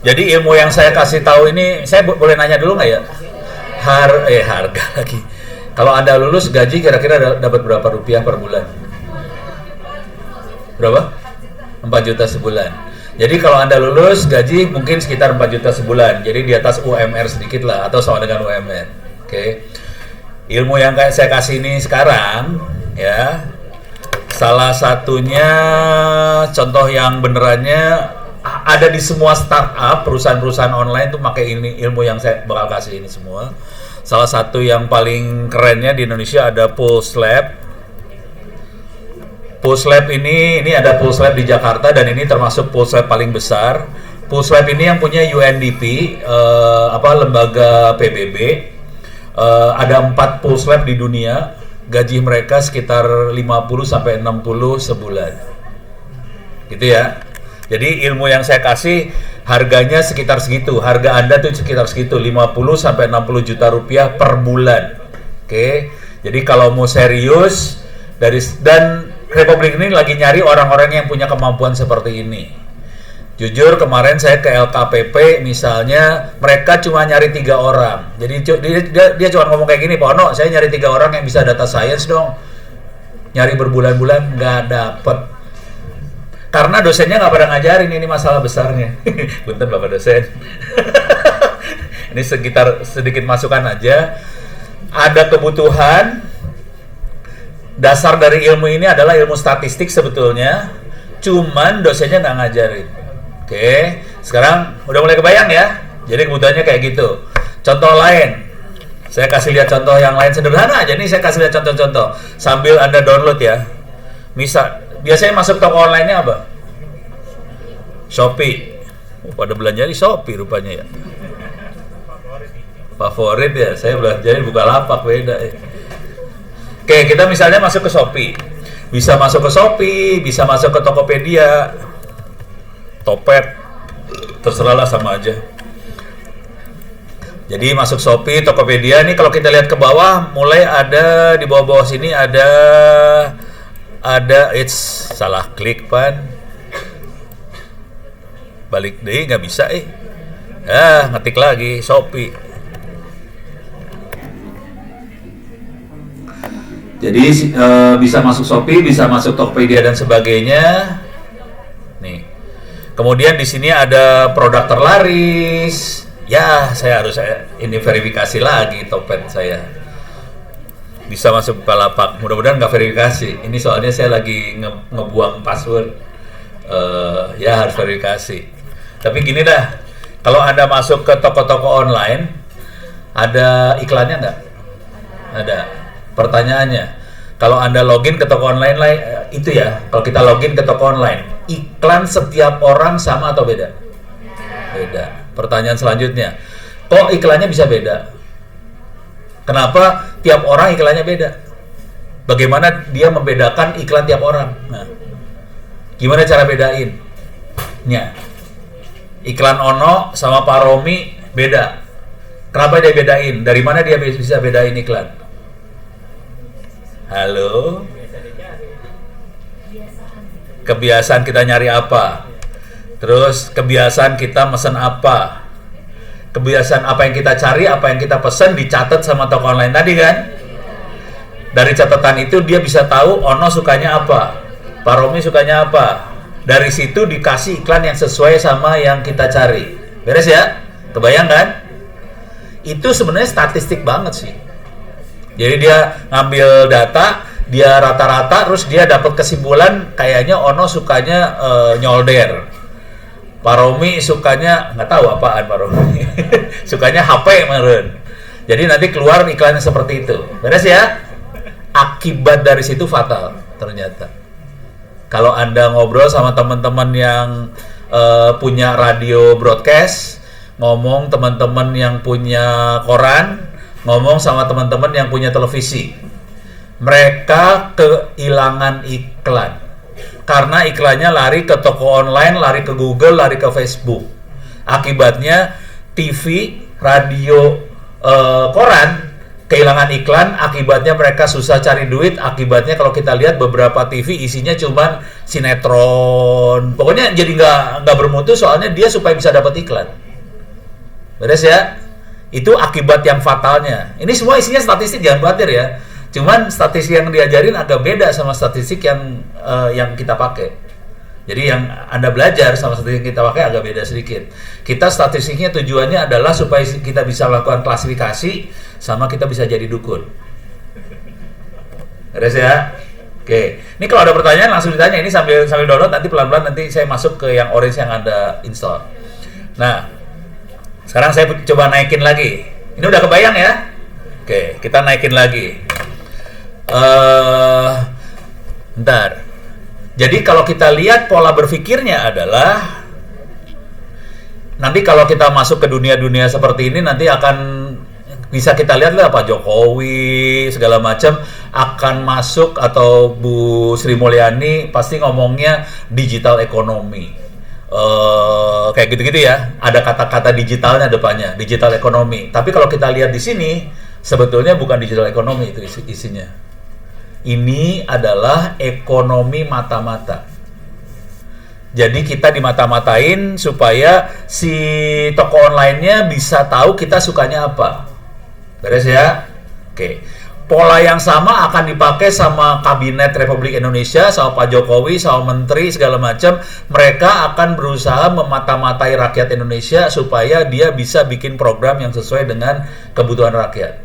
Jadi ilmu yang saya kasih tahu ini, saya boleh nanya dulu nggak ya? Harga lagi. Kalau Anda lulus gaji kira-kira dapat berapa rupiah per bulan? Berapa? 4 juta sebulan. Jadi kalau Anda lulus gaji mungkin sekitar 4 juta sebulan. Jadi di atas UMR sedikit lah atau sama dengan UMR. Oke. Ilmu yang kayak saya kasih ini sekarang ya. Salah satunya contoh yang benerannya ada di semua startup, perusahaan-perusahaan online tuh pakai ini ilmu yang saya bakal kasih ini semua. Salah satu yang paling kerennya di Indonesia ada Pulse Lab. Pulse Lab ini ada Pulse Lab di Jakarta dan ini termasuk Pulse Lab paling besar. Pulse Lab ini yang punya UNDP, lembaga PBB. Ada 4 Pulse Lab di dunia. Gaji mereka sekitar 50 sampai 60 sebulan. Gitu ya. Jadi ilmu yang saya kasih harganya sekitar segitu. Harga Anda tuh sekitar segitu, 50 sampai 60 juta rupiah per bulan. Oke. Jadi kalau mau serius dan Republik ini lagi nyari orang-orang yang punya kemampuan seperti ini. Jujur kemarin saya ke LKPP misalnya, mereka cuma nyari 3 orang. Jadi dia cuma ngomong kayak gini, Pak Ono, saya nyari 3 orang yang bisa data science dong. Nyari berbulan-bulan nggak dapet. Karena dosennya nggak pada ngajarin, ini masalah besarnya. Punten Bapak dosen. Ini sekitar sedikit masukan aja. Ada kebutuhan. Dasar dari ilmu ini adalah ilmu statistik sebetulnya. Cuman dosennya nggak ngajarin. Oke, sekarang udah mulai kebayang ya. Jadi kebutuhannya kayak gitu. Contoh lain, saya kasih lihat contoh yang lain sederhana aja nih. Saya kasih lihat contoh-contoh sambil Anda download ya. Misal, biasanya masuk toko online-nya apa? Shopee. Pada belanja di Shopee rupanya ya. Favorit ya. Saya belanjanya Bukalapak beda ya. Oke, kita misalnya masuk ke Shopee. Bisa masuk ke Shopee, bisa masuk ke Tokopedia. Topet, terserahlah sama aja. Jadi masuk Shopee, Tokopedia ini kalau kita lihat ke bawah, mulai ada di bawah-bawah sini ada salah klik pan. Balik deh, nggak bisa ngetik lagi Shopee. Jadi bisa masuk Shopee, bisa masuk Tokopedia dan sebagainya. Nih. Kemudian di sini ada produk terlaris. Ya, saya harus ini verifikasi lagi Topet saya. Bisa masuk Bukalapak. Mudah-mudahan nggak verifikasi. Ini soalnya saya lagi ngebuang password. Ya harus verifikasi. Tapi gini dah, kalau Anda masuk ke toko-toko online, ada iklannya nggak? Ada. Pertanyaannya, kalau Anda login ke toko online itu ya, kalau kita login ke toko online, iklan setiap orang sama atau beda? Beda. Pertanyaan selanjutnya, kok iklannya bisa beda? Kenapa tiap orang iklannya beda? Bagaimana dia membedakan iklan tiap orang? Nah, gimana cara bedain? Nya, iklan Ono sama Pak Romi beda. Kenapa dia bedain? Dari mana dia bisa bedain iklan? Halo? Kebiasaan kita nyari apa? Terus kebiasaan kita mesen apa? Kebiasaan apa yang kita cari, apa yang kita pesen dicatat sama toko online tadi kan? Dari catatan itu dia bisa tahu Ono sukanya apa, Pak Romi sukanya apa. Dari situ dikasih iklan yang sesuai sama yang kita cari. Beres ya? Kebayang kan? Itu sebenarnya statistik banget sih. Jadi dia ngambil data, dia rata-rata, terus dia dapat kesimpulan kayaknya Ono sukanya nyolder, Pak Romi sukanya nggak tahu apaan Pak Romi, sukanya HP meren. Jadi nanti keluar iklannya seperti itu. Beres ya? Akibat dari situ fatal ternyata. Kalau Anda ngobrol sama teman-teman yang punya radio broadcast, ngomong teman-teman yang punya koran, ngomong sama teman-teman yang punya televisi, mereka kehilangan iklan karena iklannya lari ke toko online, lari ke Google, lari ke Facebook. Akibatnya TV, radio, koran kehilangan iklan, akibatnya mereka susah cari duit, akibatnya kalau kita lihat beberapa TV isinya cuman sinetron, pokoknya jadi nggak bermutu, soalnya dia supaya bisa dapat iklan. Beres ya? Itu akibat yang fatalnya. Ini semua isinya statistik, jangan khawatir ya. Cuman statistik yang diajarin agak beda sama statistik yang kita pakai. Jadi yang Anda belajar sama statistik yang kita pakai agak beda sedikit. Kita statistiknya tujuannya adalah supaya kita bisa melakukan klasifikasi sama kita bisa jadi dukun. Beres ya? Oke. Ini kalau ada pertanyaan langsung ditanya. Ini sambil download, nanti pelan-pelan nanti saya masuk ke yang orange yang Anda install. Nah, sekarang saya coba naikin lagi. Ini udah kebayang ya? Oke, kita naikin lagi. Bentar. Jadi kalau kita lihat pola berpikirnya adalah nanti kalau kita masuk ke dunia-dunia seperti ini nanti akan bisa kita lihat lah Pak Jokowi segala macam akan masuk, atau Bu Sri Mulyani pasti ngomongnya digital ekonomi. Kayak gitu-gitu ya, ada kata-kata digitalnya depannya, digital ekonomi. Tapi kalau kita lihat di sini sebetulnya bukan digital ekonomi itu isinya. Ini adalah ekonomi mata-mata. Jadi kita dimata-matain supaya si toko online-nya bisa tahu kita sukanya apa. Beres ya? Oke. Pola yang sama akan dipakai sama Kabinet Republik Indonesia, sama Pak Jokowi, sama Menteri segala macam. Mereka akan berusaha memata-matai rakyat Indonesia supaya dia bisa bikin program yang sesuai dengan kebutuhan rakyat.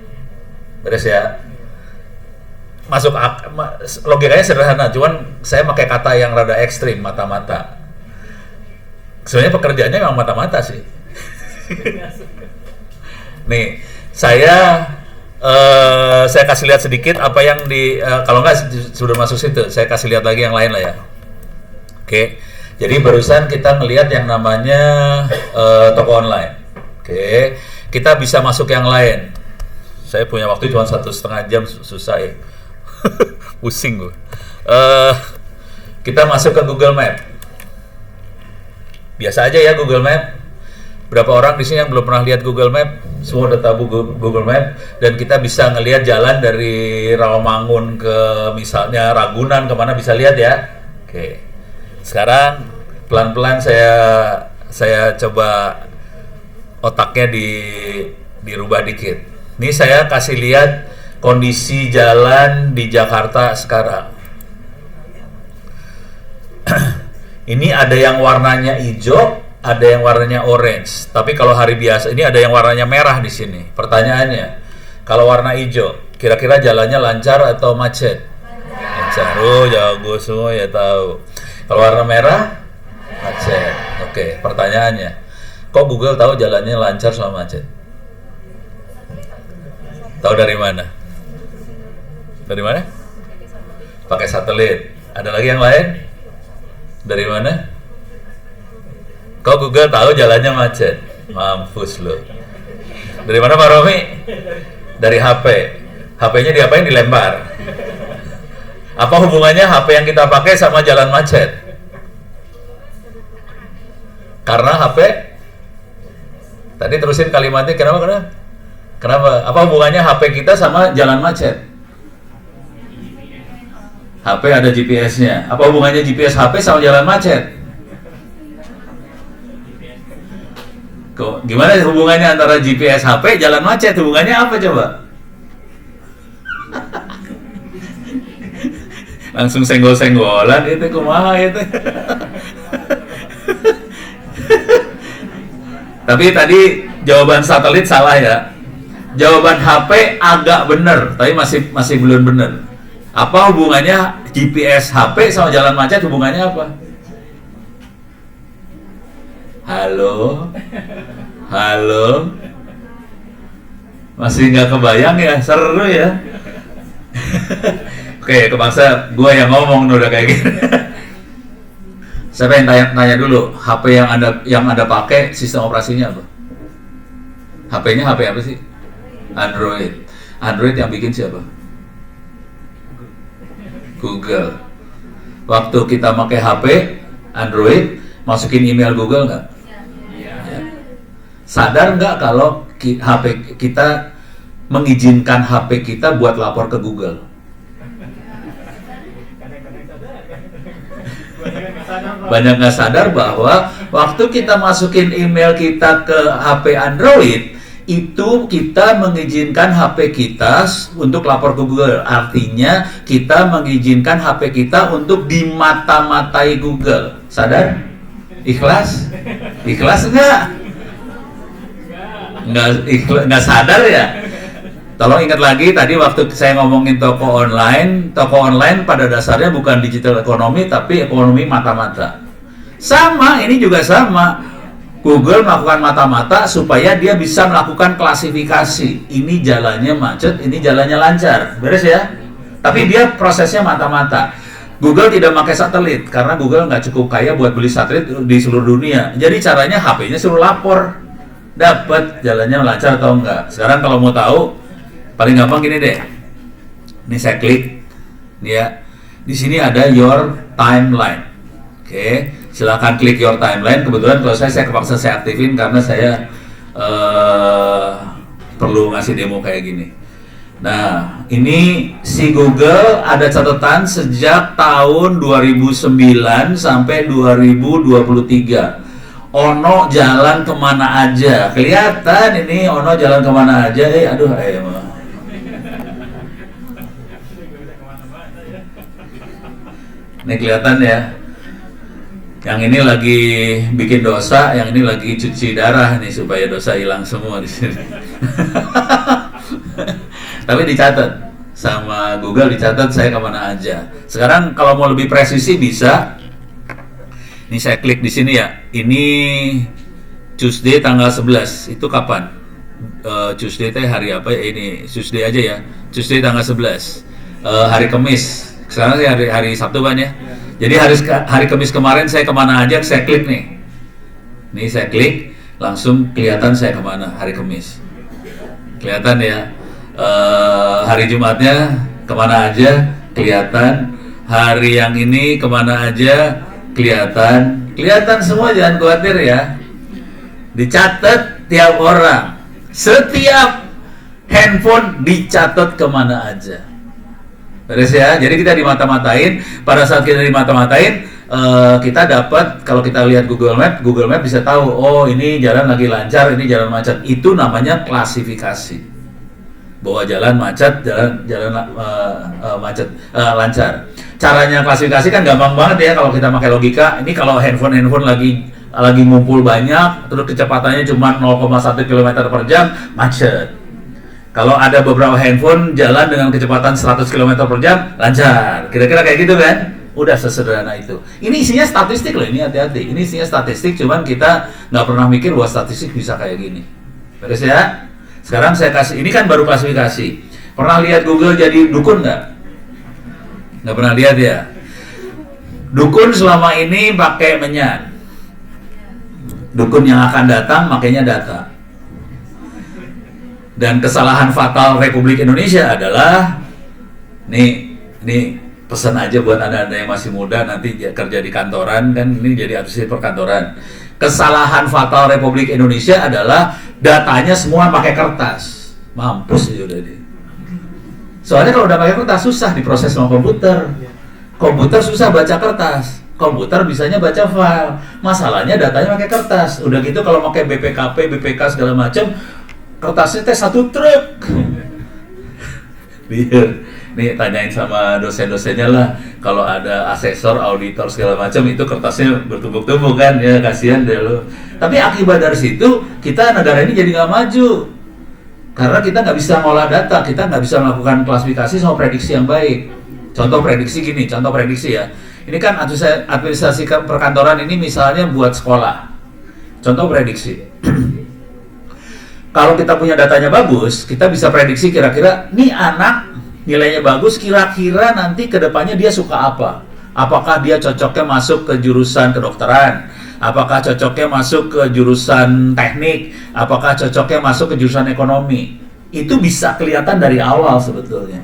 Beres ya? Masuk logikanya sederhana, cuman saya pakai kata yang rada ekstrim, mata-mata. Sebenarnya pekerjaannya memang mata-mata sih. Nih, saya kasih lihat sedikit apa yang kalau nggak sudah masuk situ, saya kasih lihat lagi yang lain lah ya. Oke, jadi barusan kita ngelihat yang namanya toko online. Oke, kita bisa masuk yang lain. Saya punya waktu cuma 1,5 jam, susah ya. Pusing gue. Kita masuk ke Google Map. Biasa aja ya Google Map. Berapa orang di sini yang belum pernah lihat Google Map? Semua udah tahu Google Map, dan kita bisa ngelihat jalan dari Rawamangun ke misalnya Ragunan, kemana bisa lihat ya. Oke. Sekarang pelan-pelan saya coba otaknya dirubah dikit. Ini saya kasih lihat kondisi jalan di Jakarta sekarang. Ini ada yang warnanya hijau, ada yang warnanya orange. Tapi kalau hari biasa ini ada yang warnanya merah di sini. Pertanyaannya, kalau warna hijau, kira-kira jalannya lancar atau macet? Lancar. Oh, jago semua ya tahu. Kalau warna merah, macet. Oke, pertanyaannya, kok Google tahu jalannya lancar sama macet? Tahu dari mana? Dari mana? Pakai satelit. Ada lagi yang lain? Dari mana? Kok Google tahu jalannya macet? Mampus lo. Dari mana Pak Romi? Dari HP. HP-nya diapain? Dilempar. Apa hubungannya HP yang kita pakai sama jalan macet? Karena HP. Tadi terusin kalimatnya, kenapa? Kenapa? Apa hubungannya HP kita sama jalan macet? HP ada GPS-nya. Apa hubungannya GPS HP sama jalan macet? Kok gimana hubungannya antara GPS HP jalan macet? Hubungannya apa coba? Langsung senggol-senggolan itu kumaha itu. Tapi tadi jawaban satelit salah ya. Jawaban HP agak benar, tapi masih belum benar. Apa hubungannya GPS HP sama jalan macet? Hubungannya apa? Halo? Masih nggak kebayang ya? Seru ya? Oke, kebangsa gue yang ngomong udah kayak gini. Saya pengen tanya dulu, HP yang anda pakai sistem operasinya apa? HP-nya HP apa sih? Android. Android yang bikin siapa? Google. Waktu kita pakai HP Android, masukin email Google nggak? Ya. Sadar nggak kalau HP kita mengizinkan HP kita buat lapor ke Google. Banyak nggak sadar bahwa waktu kita masukin email kita ke HP Android, itu kita mengizinkan HP kita untuk lapor ke Google. Artinya kita mengizinkan HP kita untuk dimata-matai Google. Sadar? Ikhlas? Ikhlas nggak? Nggak sadar ya? Tolong ingat lagi tadi waktu saya ngomongin toko online pada dasarnya bukan digital ekonomi tapi ekonomi mata-mata. Sama, ini juga sama. Google melakukan mata-mata supaya dia bisa melakukan klasifikasi. Ini jalannya macet, ini jalannya lancar. Beres ya? Tapi dia prosesnya mata-mata. Google tidak pakai satelit karena Google nggak cukup kaya buat beli satelit di seluruh dunia. Jadi caranya HP-nya suruh lapor, dapat jalannya lancar atau enggak. Sekarang kalau mau tahu, paling gampang gini deh. Ini saya klik, nih ya. Di sini ada your timeline. Oke, silakan klik your timeline. Kebetulan kalau saya kepaksa saya aktifin karena saya perlu ngasih demo kayak gini. Nah, ini si Google ada catatan sejak tahun 2009 sampai 2023. Ono jalan kemana aja, kelihatan ini Ono jalan kemana aja. Ini kelihatan ya. Yang ini lagi bikin dosa, yang ini lagi cuci darah nih supaya dosa hilang semua di sini. Tapi dicatat sama Google, dicatat saya kemana aja. Sekarang kalau mau lebih presisi bisa. Ini saya klik di sini ya. Ini Tuesday tanggal 11. Itu kapan? Tuesday teh hari apa ya? Ini Tuesday aja ya. Tuesday tanggal 11. Hari Kamis. Sekarang sih hari Sabtu kan ya. Jadi hari Kamis kemarin saya kemana aja, saya klik nih. Nih saya klik, langsung kelihatan saya kemana hari Kamis. Kelihatan ya. Hari Jumatnya kemana aja, kelihatan. Hari yang ini kemana aja, kelihatan. Kelihatan semua, jangan khawatir ya. Dicatat tiap orang. Setiap handphone dicatat kemana aja. Beres ya, jadi kita dimata-matain. Pada saat kita dimata-matain, kita dapat, kalau kita lihat Google Map bisa tahu, oh ini jalan lagi lancar, ini jalan macet. Itu namanya klasifikasi. Bahwa jalan macet, jalan macet, lancar. Caranya klasifikasi kan gampang banget ya kalau kita pakai logika. Ini kalau handphone lagi ngumpul banyak, terus kecepatannya cuma 0,1 km per jam, macet. Kalau ada beberapa handphone jalan dengan kecepatan 100 km per jam, lancar. Kira-kira kayak gitu kan? Udah sesederhana itu. Ini isinya statistik loh, ini hati-hati. Ini isinya statistik, cuman kita nggak pernah mikir bahwa statistik bisa kayak gini. Beres ya? Sekarang saya kasih, ini kan baru klasifikasi. Pernah lihat Google jadi dukun nggak? Nggak pernah lihat ya? Dukun selama ini pakai menyan. Dukun yang akan datang makanya data. Dan kesalahan fatal Republik Indonesia adalah nih pesan aja buat anda yang masih muda nanti kerja di kantoran kan, ini jadi asisten perkantoran. Kesalahan fatal Republik Indonesia adalah datanya semua pakai kertas. Mampus ya udah deh. Soalnya kalau udah pakai kertas susah diproses sama komputer. Komputer susah baca kertas. Komputer bisanya baca file. Masalahnya datanya pakai kertas. Udah gitu kalau pakai BPKP, BPK segala macam, kertasnya teh satu truk. Nih tanyain sama dosen-dosennya lah. Kalau ada asesor, auditor segala macam itu kertasnya bertumpuk-tumpuk kan ya, kasihan deh lo. Tapi akibat dari situ kita negara ini jadi nggak maju. Karena kita nggak bisa ngolah data, kita nggak bisa melakukan klasifikasi sama prediksi yang baik. Contoh prediksi gini, contoh prediksi ya. Ini kan administrasi perkantoran ini misalnya buat sekolah. Contoh prediksi. Kalau kita punya datanya bagus, kita bisa prediksi kira-kira nih anak nilainya bagus, kira-kira nanti kedepannya dia suka apa? Apakah dia cocoknya masuk ke jurusan kedokteran? Apakah cocoknya masuk ke jurusan teknik? Apakah cocoknya masuk ke jurusan ekonomi? Itu bisa kelihatan dari awal sebetulnya.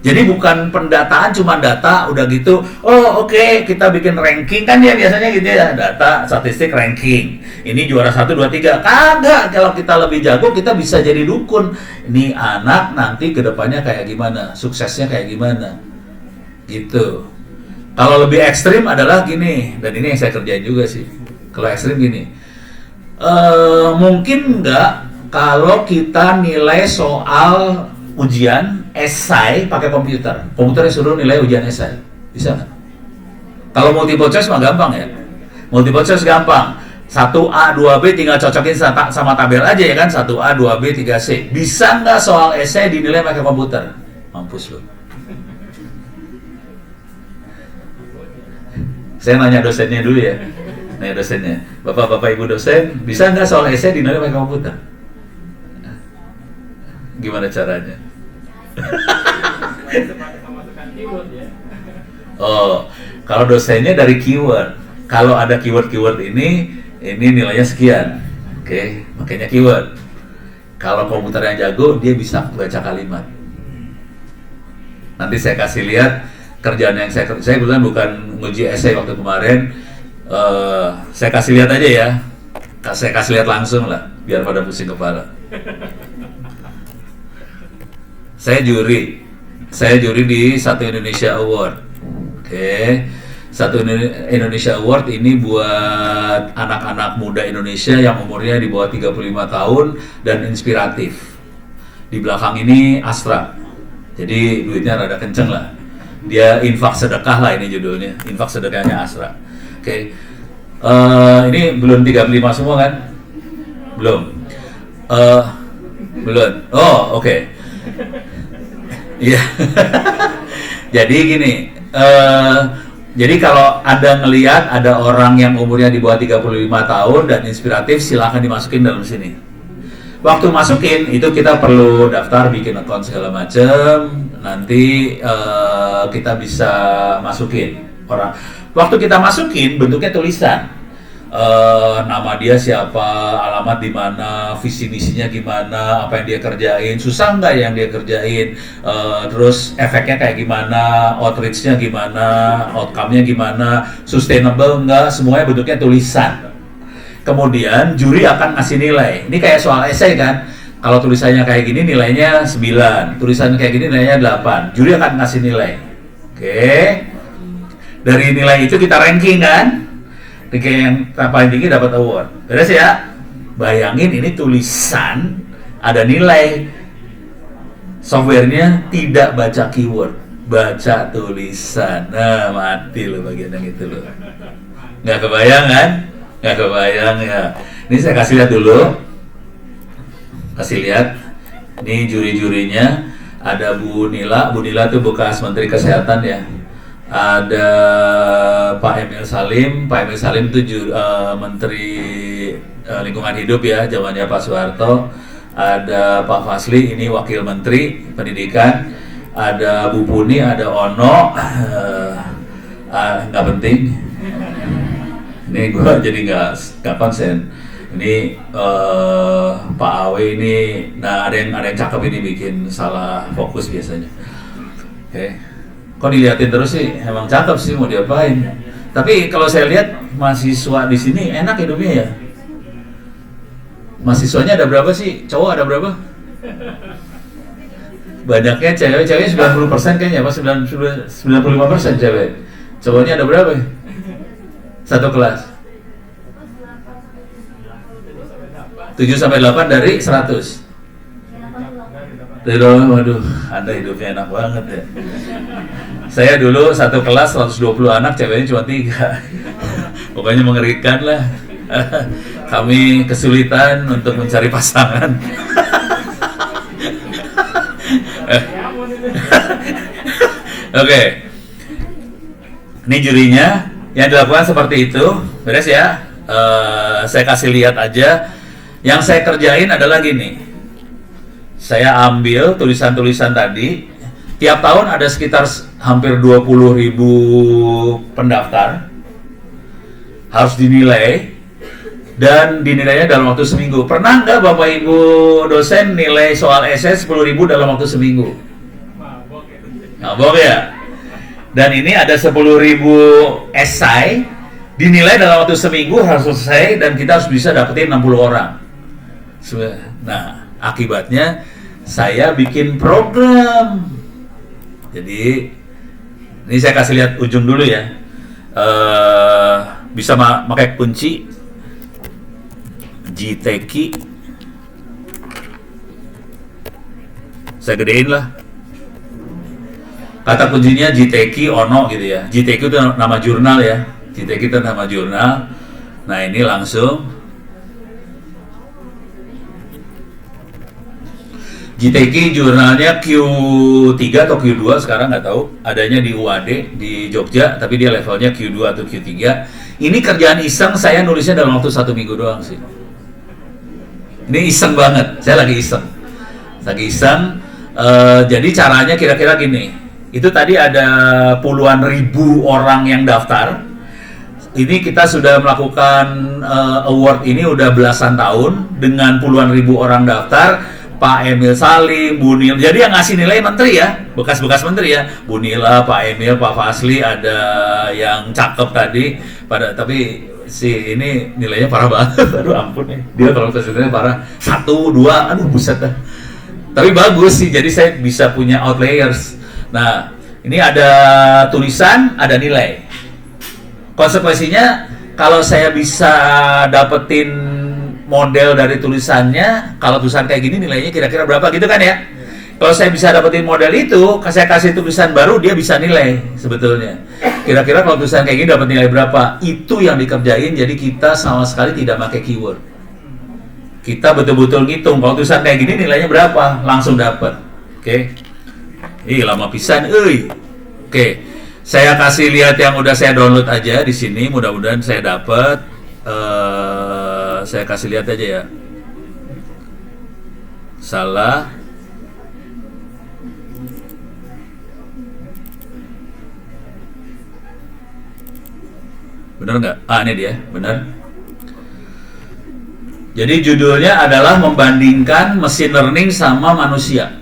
Jadi bukan pendataan cuma data udah gitu. Oh oke, kita bikin ranking kan ya biasanya gitu ya, data statistik ranking. Ini juara 1 2 3. Kagak, kalau kita lebih jago kita bisa jadi dukun. Ini anak nanti kedepannya kayak gimana, suksesnya kayak gimana. Gitu. Kalau lebih ekstrim adalah gini, dan ini yang saya kerjain juga sih. Kalau ekstrim gini, mungkin nggak kalau kita nilai soal ujian esai pakai komputer. Komputernya suruh nilai ujian esai. Bisa nggak? Kalau multiple choice mah gampang ya. Multiple choice gampang. 1A, 2B tinggal cocokin sama tabel aja ya kan. 1A, 2B, 3C. Bisa nggak soal esai dinilai pakai komputer? Mampus loh. Saya nanya dosennya dulu ya. Nanya dosennya. Bapak-bapak ibu dosen, bisa nggak soal esai dinilai pakai komputer? Gimana caranya? Oh, kalau dosennya dari keyword. Kalau ada keyword-keyword ini nilainya sekian. Oke, makanya keyword. Kalau komputer yang jago, dia bisa baca kalimat. Nanti saya kasih lihat kerjaan yang saya kebetulan bukan nguji esai waktu kemarin. Saya kasih lihat aja ya. Saya kasih lihat langsung lah, biar pada pusing kepala. Saya juri di Satu Indonesia Award. Oke. Satu Indonesia Award ini buat anak-anak muda Indonesia yang umurnya di bawah 35 tahun dan inspiratif. Di belakang ini Astra. Jadi duitnya rada kenceng lah. Dia infak sedekah lah, ini judulnya. Infak sedekahnya Astra. Oke. Ini belum 35 semua kan? Belum. Belum. Oh, oke. Iya. Jadi gini, jadi kalau Anda ngelihat ada orang yang umurnya di bawah 35 tahun dan inspiratif, silahkan dimasukin dalam sini. Waktu masukin itu kita perlu daftar, bikin account segala macam. Nanti kita bisa masukin orang. Waktu kita masukin bentuknya tulisan. Nama dia siapa, alamat di mana, visi misinya gimana, apa yang dia kerjain, susah nggak yang dia kerjain, terus efeknya kayak gimana, outreach-nya gimana, outcome-nya gimana, sustainable nggak, semuanya bentuknya tulisan. Kemudian juri akan ngasih nilai. Ini kayak soal esai kan, kalau tulisannya kayak gini nilainya 9, tulisannya kayak gini nilainya 8, juri akan ngasih nilai. Oke. Dari nilai itu kita ranking kan, yang paling tinggi dapat award. Beres ya? Bayangin ini tulisan, ada nilai. Softwarenya tidak baca keyword, baca tulisan. Nah, mati lo bagian yang itu lo. Nggak kebayang kan? Nggak kebayang ya. Ini saya kasih lihat dulu. Kasih lihat. Ini juri-jurinya. Ada Bu Nila. Bu Nila itu bekas Menteri Kesehatan ya. Ada Pak Emil Salim. Pak Emil Salim itu Menteri Lingkungan Hidup ya, zamannya Pak Soeharto. Ada Pak Fasli, ini Wakil Menteri Pendidikan. Ada Bu Puni, ada Ono. Nggak penting. Ini gue jadi nggak konsen. Ini Pak Awe ini, nah ada yang cakep ini bikin salah fokus biasanya. Oke. Kok diliatin terus sih? Emang cakep sih, mau diapain? Tapi kalau saya lihat mahasiswa di sini enak hidupnya ya. Mahasiswanya ada berapa sih? Cowok ada berapa? Banyaknya cewek-ceweknya 90% kayaknya, apa 95% cewek. Cowoknya ada berapa? Satu kelas. 7-8 dari 100. Waduh, Anda hidupnya enak banget ya. Saya dulu satu kelas 120 anak, ceweknya cuma 3. Pokoknya mengerikan lah. Kami kesulitan untuk mencari pasangan. Oke. Ini jurinya yang dilakukan seperti itu. Beres ya. Saya kasih lihat aja. Yang saya kerjain adalah gini. Saya ambil tulisan-tulisan tadi. Tiap tahun ada sekitar hampir 20.000 pendaftar. Harus dinilai. Dan dinilainya dalam waktu seminggu. Pernah nggak Bapak Ibu dosen nilai soal esai 10.000 dalam waktu seminggu? Mabok ya. Dan ini ada 10.000 esai, dinilai dalam waktu seminggu harus selesai, dan kita harus bisa dapetin 60 orang. Nah, akibatnya saya bikin program. Jadi ini saya kasih lihat ujung dulu ya. Bisa pakai kunci JTK. Saya gedein lah. Kata kuncinya JTK Ono gitu ya. JTK itu nama jurnal ya. JTK itu nama jurnal. Nah, ini langsung JTK jurnalnya Q3 atau Q2 sekarang nggak tahu. Adanya di UAD di Jogja, tapi dia levelnya Q2 atau Q3. Ini kerjaan iseng, saya nulisnya dalam waktu 1 minggu doang sih. Ini iseng banget, saya lagi iseng. Jadi caranya kira-kira gini. Itu tadi ada puluhan ribu orang yang daftar. Ini kita sudah melakukan award ini udah belasan tahun dengan puluhan ribu orang daftar. Pak Emil Salim, Bu Nil. Jadi yang ngasih nilai menteri ya, bekas-bekas menteri ya. Bu Nila, Pak Emil, Pak Fasli, ada yang cakep tadi. Tapi si ini nilainya parah banget. Aduh ampun nih. Dia kalau presentasinya parah. 1, 2, aduh buset dah. Tapi bagus sih, jadi saya bisa punya outliers. Nah, ini ada tulisan, ada nilai. Konsekuensinya, kalau saya bisa dapetin model dari tulisannya, kalau tulisan kayak gini nilainya kira-kira berapa gitu kan ya. Kalau saya bisa dapetin model itu, saya kasih tulisan baru, dia bisa nilai sebetulnya. Kira-kira kalau tulisan kayak gini dapat nilai berapa? Itu yang dikerjain, jadi kita sama sekali tidak pakai keyword. Kita betul-betul ngitung, kalau tulisan kayak gini nilainya berapa? Langsung dapat. Oke. Lama pisan, Oke. Saya kasih lihat yang udah saya download aja di sini, mudah-mudahan saya dapat. Saya kasih lihat aja ya. Salah. Benar nggak? Ini dia, benar. Jadi judulnya adalah membandingkan mesin learning sama manusia.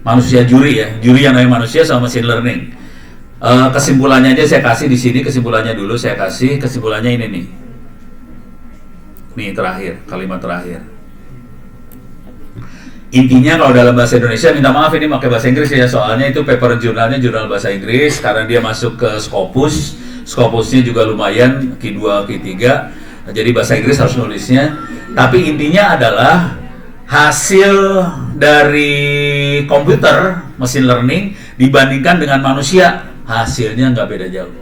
Manusia juri ya, juri yang namanya manusia sama mesin learning. Kesimpulannya aja saya kasih di sini, kesimpulannya dulu saya kasih, kesimpulannya ini nih. Nih terakhir, kalimat terakhir. Intinya kalau dalam bahasa Indonesia, minta maaf ini pakai bahasa Inggris ya, soalnya itu paper jurnalnya jurnal bahasa Inggris, karena dia masuk ke Scopus. Scopusnya juga lumayan, Q2, Q3. Jadi bahasa Inggris harus nulisnya. Tapi intinya adalah hasil dari komputer, mesin learning dibandingkan dengan manusia, hasilnya nggak beda jauh.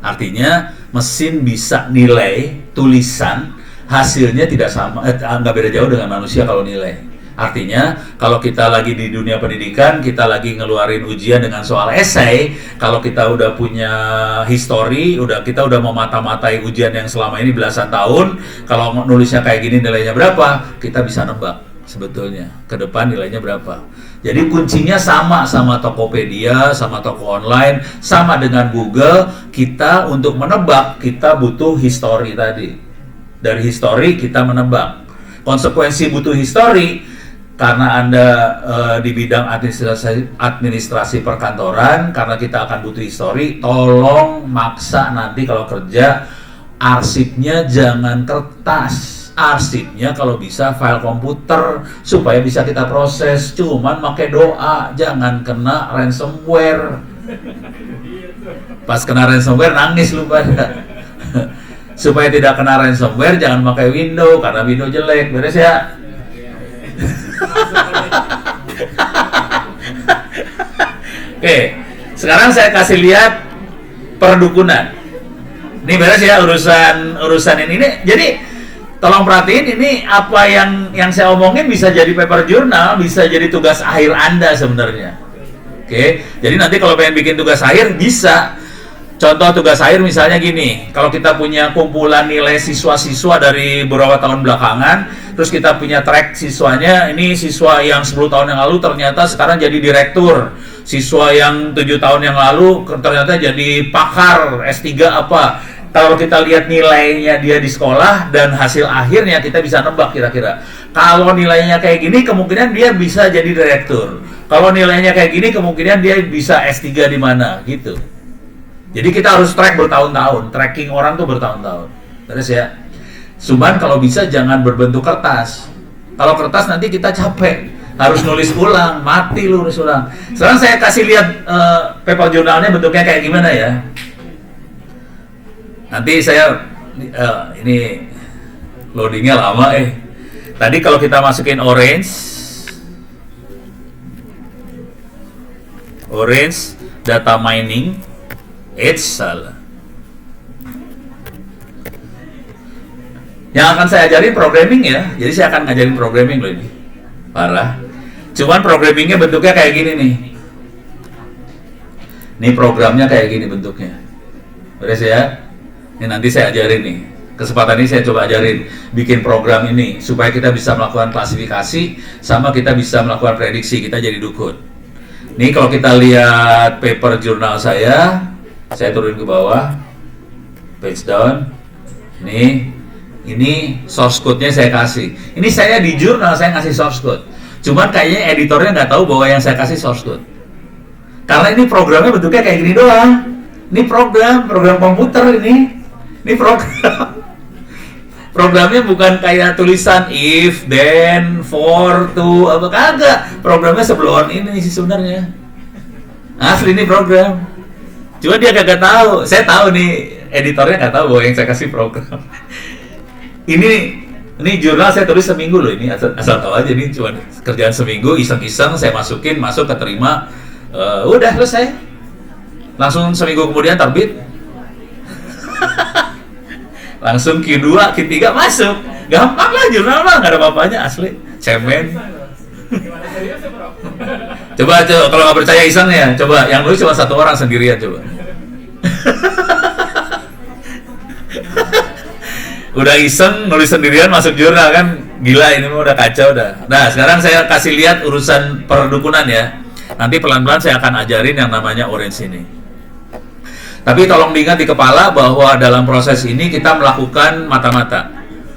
Artinya mesin bisa nilai tulisan, hasilnya tidak sama, nggak beda jauh dengan manusia kalau nilai. Artinya kalau kita lagi di dunia pendidikan, kita lagi ngeluarin ujian dengan soal esai, kalau kita udah punya history, kita udah memata-matai ujian yang selama ini belasan tahun, kalau nulisnya kayak gini nilainya berapa, kita bisa nebak sebetulnya ke depan nilainya berapa. Jadi kuncinya sama Tokopedia, sama toko online, sama dengan Google. Kita untuk menebak, kita butuh history tadi. Dari history kita menebak. Konsekuensi butuh history, karena Anda di bidang administrasi perkantoran, karena kita akan butuh history, tolong maksa nanti kalau kerja, arsipnya jangan kertas. Arsipnya kalau bisa file komputer supaya bisa kita proses. Cuman pakai doa, jangan kena ransomware. Pas kena ransomware nangis lu pada. Supaya tidak kena ransomware jangan pakai Windows, karena Windows jelek. Beres ya? Oke, sekarang saya kasih lihat perdukunan. Ini beres ya urusan ini. Jadi tolong perhatiin, ini apa yang saya omongin bisa jadi paper jurnal, bisa jadi tugas akhir Anda sebenarnya. Oke, jadi nanti kalau pengen bikin tugas akhir bisa. Contoh tugas akhir misalnya gini, kalau kita punya kumpulan nilai siswa-siswa dari beberapa tahun belakangan, terus kita punya track siswanya, ini siswa yang 10 tahun yang lalu ternyata sekarang jadi direktur, siswa yang 7 tahun yang lalu ternyata jadi pakar S3 apa. Kalau kita lihat nilainya dia di sekolah dan hasil akhirnya kita bisa nebak kira-kira. Kalau nilainya kayak gini, kemungkinan dia bisa jadi direktur. Kalau nilainya kayak gini, kemungkinan dia bisa S3 di mana, gitu. Jadi kita harus track bertahun-tahun, tracking orang tuh bertahun-tahun. Terus ya, cuman kalau bisa jangan berbentuk kertas. Kalau kertas nanti kita capek, harus nulis ulang, mati lu nulis ulang. Sekarang saya kasih lihat paper jurnalnya bentuknya kayak gimana ya. Nanti saya ini loadingnya lama Tadi kalau kita masukin orange data mining, salah. Yang akan saya ajarin programming ya. Jadi saya akan ngajarin programming loh ini. Parah. Cuman programmingnya bentuknya kayak gini nih. Ini programnya kayak gini bentuknya. Beres ya? Ini nanti saya ajarin nih. Kesempatan ini saya coba ajarin bikin program ini supaya kita bisa melakukan klasifikasi sama kita bisa melakukan prediksi, kita jadi dukun. Nih kalau kita lihat paper jurnal saya turun ke bawah, page down. Nih, ini source code-nya saya kasih. Ini saya di jurnal saya ngasih source code. Cuman kayaknya editornya nggak tahu bahwa yang saya kasih source code. Karena ini programnya bentuknya kayak gini doang. Ini program komputer ini. Ini program. Programnya bukan kayak tulisan if, then, for, to, apa kagak. Programnya sebelum ini sih sebenarnya. Asli ini program. Cuma dia kagak tahu. Saya tahu nih, editornya nggak tahu bahwa yang saya kasih program. Ini jurnal saya tulis seminggu loh ini, asal tahu aja ini cuma kerjaan seminggu, iseng-iseng saya masuk keterima, udah selesai. Langsung seminggu kemudian terbit. Langsung Q2, Q3 masuk. Gampang lah jurnal mah, nggak ada apa-apanya asli. Cemen. Coba kalau nggak percaya iseng ya, coba yang nulis cuma satu orang sendirian coba. Udah iseng nulis sendirian masuk jurnal kan, gila ini mah udah kacau dah. Nah sekarang saya kasih lihat urusan perdukunan ya. Nanti pelan-pelan saya akan ajarin yang namanya orange ini. Tapi tolong diingat di kepala bahwa dalam proses ini kita melakukan mata-mata.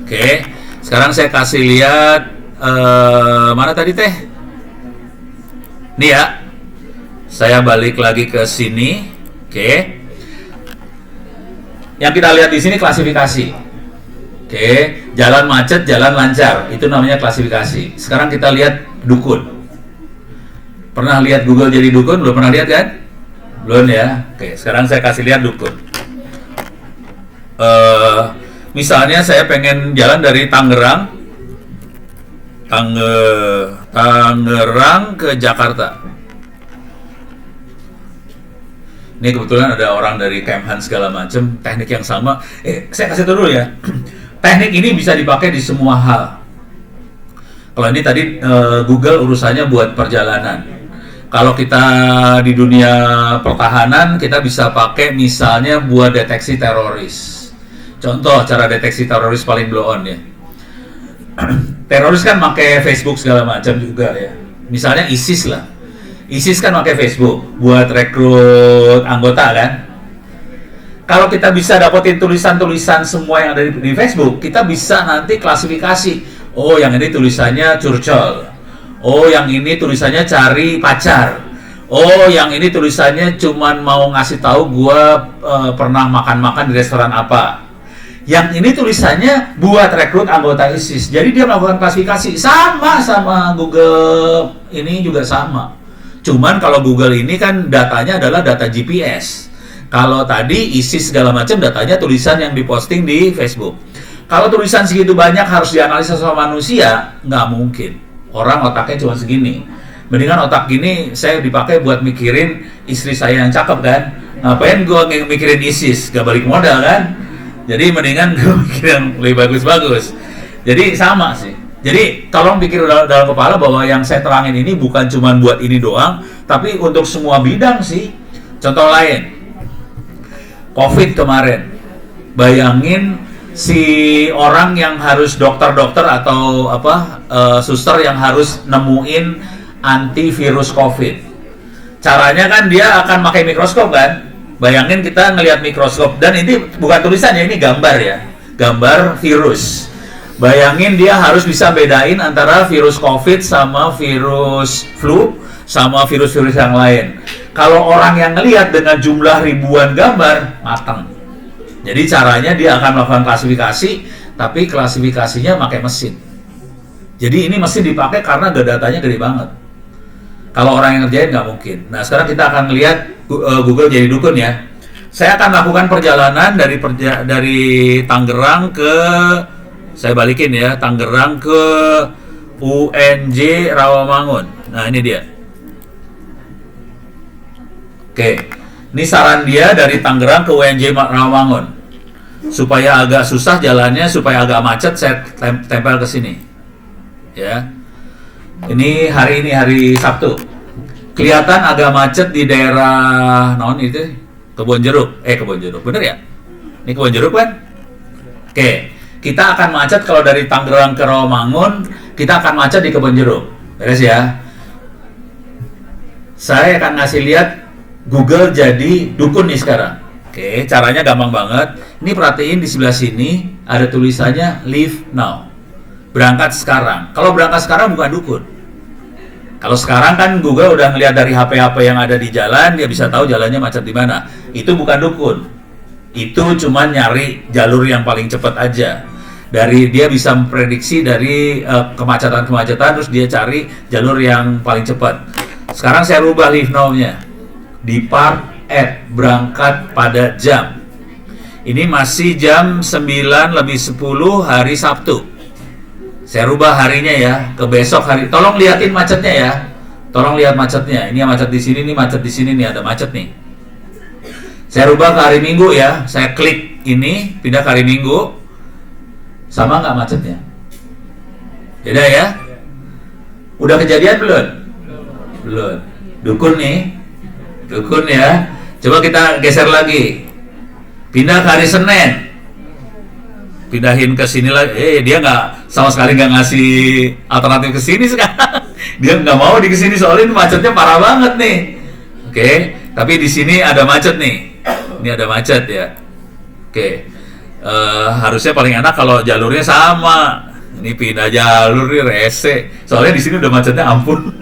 Oke, sekarang saya kasih lihat mana tadi teh? Nih ya, saya balik lagi ke sini. Oke, yang kita lihat di sini klasifikasi. Oke, jalan macet, jalan lancar, itu namanya klasifikasi. Sekarang kita lihat dukun. Pernah lihat Google jadi dukun? Belum pernah lihat kan? Belum ya? Oke, sekarang saya kasih lihat dukun. Misalnya saya pengen jalan dari Tangerang ke Jakarta. Ini kebetulan ada orang dari Kemhan segala macam, teknik yang sama. Saya kasih tahu dulu ya. Teknik ini bisa dipakai di semua hal. Kalau ini tadi Google urusannya buat perjalanan. Kalau kita di dunia pertahanan, kita bisa pakai misalnya buat deteksi teroris. Contoh cara deteksi teroris paling blow on ya. Teroris kan pakai Facebook segala macam juga ya. Misalnya ISIS lah. ISIS kan pakai Facebook buat rekrut anggota kan. Kalau kita bisa dapetin tulisan-tulisan semua yang ada di Facebook, kita bisa nanti klasifikasi. Oh, yang ini tulisannya curcol. Oh, yang ini tulisannya cari pacar. Oh, yang ini tulisannya cuman mau ngasih tahu gua pernah makan-makan di restoran apa. Yang ini tulisannya buat rekrut anggota ISIS. Jadi dia melakukan klasifikasi sama Google ini juga sama. Cuman kalau Google ini kan datanya adalah data GPS. Kalau tadi ISIS segala macam datanya tulisan yang diposting di Facebook. Kalau tulisan segitu banyak harus dianalisa sama manusia, nggak mungkin. Orang otaknya cuma segini. Mendingan otak gini saya dipakai buat mikirin istri saya yang cakep kan. Ngapain gue mikirin ISIS? Gak balik modal kan. Jadi mendingan gue mikirin yang lebih bagus-bagus. Jadi sama sih. Jadi tolong pikir dalam kepala bahwa yang saya terangin ini bukan cuma buat ini doang, tapi untuk semua bidang sih. Contoh lain, COVID kemarin. Bayangin si orang yang harus dokter-dokter atau suster yang harus nemuin antivirus COVID. Caranya kan dia akan pakai mikroskop kan. Bayangin kita ngelihat mikroskop dan ini bukan tulisan ya, ini gambar ya. Gambar virus. Bayangin dia harus bisa bedain antara virus COVID sama virus flu sama virus-virus yang lain. Kalau orang yang ngelihat dengan jumlah ribuan gambar, matang. Jadi caranya dia akan melakukan klasifikasi, tapi klasifikasinya pakai mesin. Jadi ini mesin dipakai karena datanya gede banget. Kalau orang yang ngerjain nggak mungkin. Nah sekarang kita akan lihat Google jadi dukun ya. Saya akan lakukan perjalanan dari Tangerang ke, saya balikin ya, Tangerang ke UNJ Rawamangun. Nah ini dia. Oke, ini saran dia dari Tangerang ke UNJ Rawamangun. Supaya agak susah jalannya, supaya agak macet, saya tempel ke sini. Ya. Ini hari Sabtu. Kelihatan agak macet di daerah Kebon Jeruk. Bener ya? Ini Kebon Jeruk kan? Oke. Kita akan macet kalau dari Tangerang ke Rawamangun, kita akan macet di Kebon Jeruk. Beres ya? Saya akan ngasih lihat Google jadi dukun nih sekarang. Oke, caranya gampang banget. Ini perhatiin di sebelah sini ada tulisannya Leave Now. Berangkat sekarang. Kalau berangkat sekarang bukan dukun. Kalau sekarang kan Google udah ngelihat dari HP-HP yang ada di jalan, dia bisa tahu jalannya macet di mana. Itu bukan dukun. Itu cuma nyari jalur yang paling cepat aja. Dia bisa memprediksi dari kemacetan-kemacetan, terus dia cari jalur yang paling cepat. Sekarang saya rubah Leave Now-nya. Depart at, berangkat pada jam. Ini masih jam 9:10 hari Sabtu. Saya rubah harinya ya, ke besok hari. Tolong liatin macetnya ya. Tolong lihat macetnya. Ini macet di sini, ini macet di sini, nih ada macet nih. Saya rubah ke hari Minggu ya. Saya klik ini, pindah ke hari Minggu. Sama nggak macetnya? Beda ya? Udah kejadian belum? Belum. Dukun nih. Dukun ya. Coba kita geser lagi. Pindah ke hari Senin. Pindahin ke sini lagi. Dia nggak, sama sekali nggak ngasih alternatif ke sini sekarang. Dia nggak mau di kesini soalnya ini macetnya parah banget nih. Oke, tapi di sini ada macet nih. Ini ada macet ya. Oke, harusnya paling enak kalau jalurnya sama. Ini pindah jalur nih rese. Soalnya di sini udah macetnya ampun.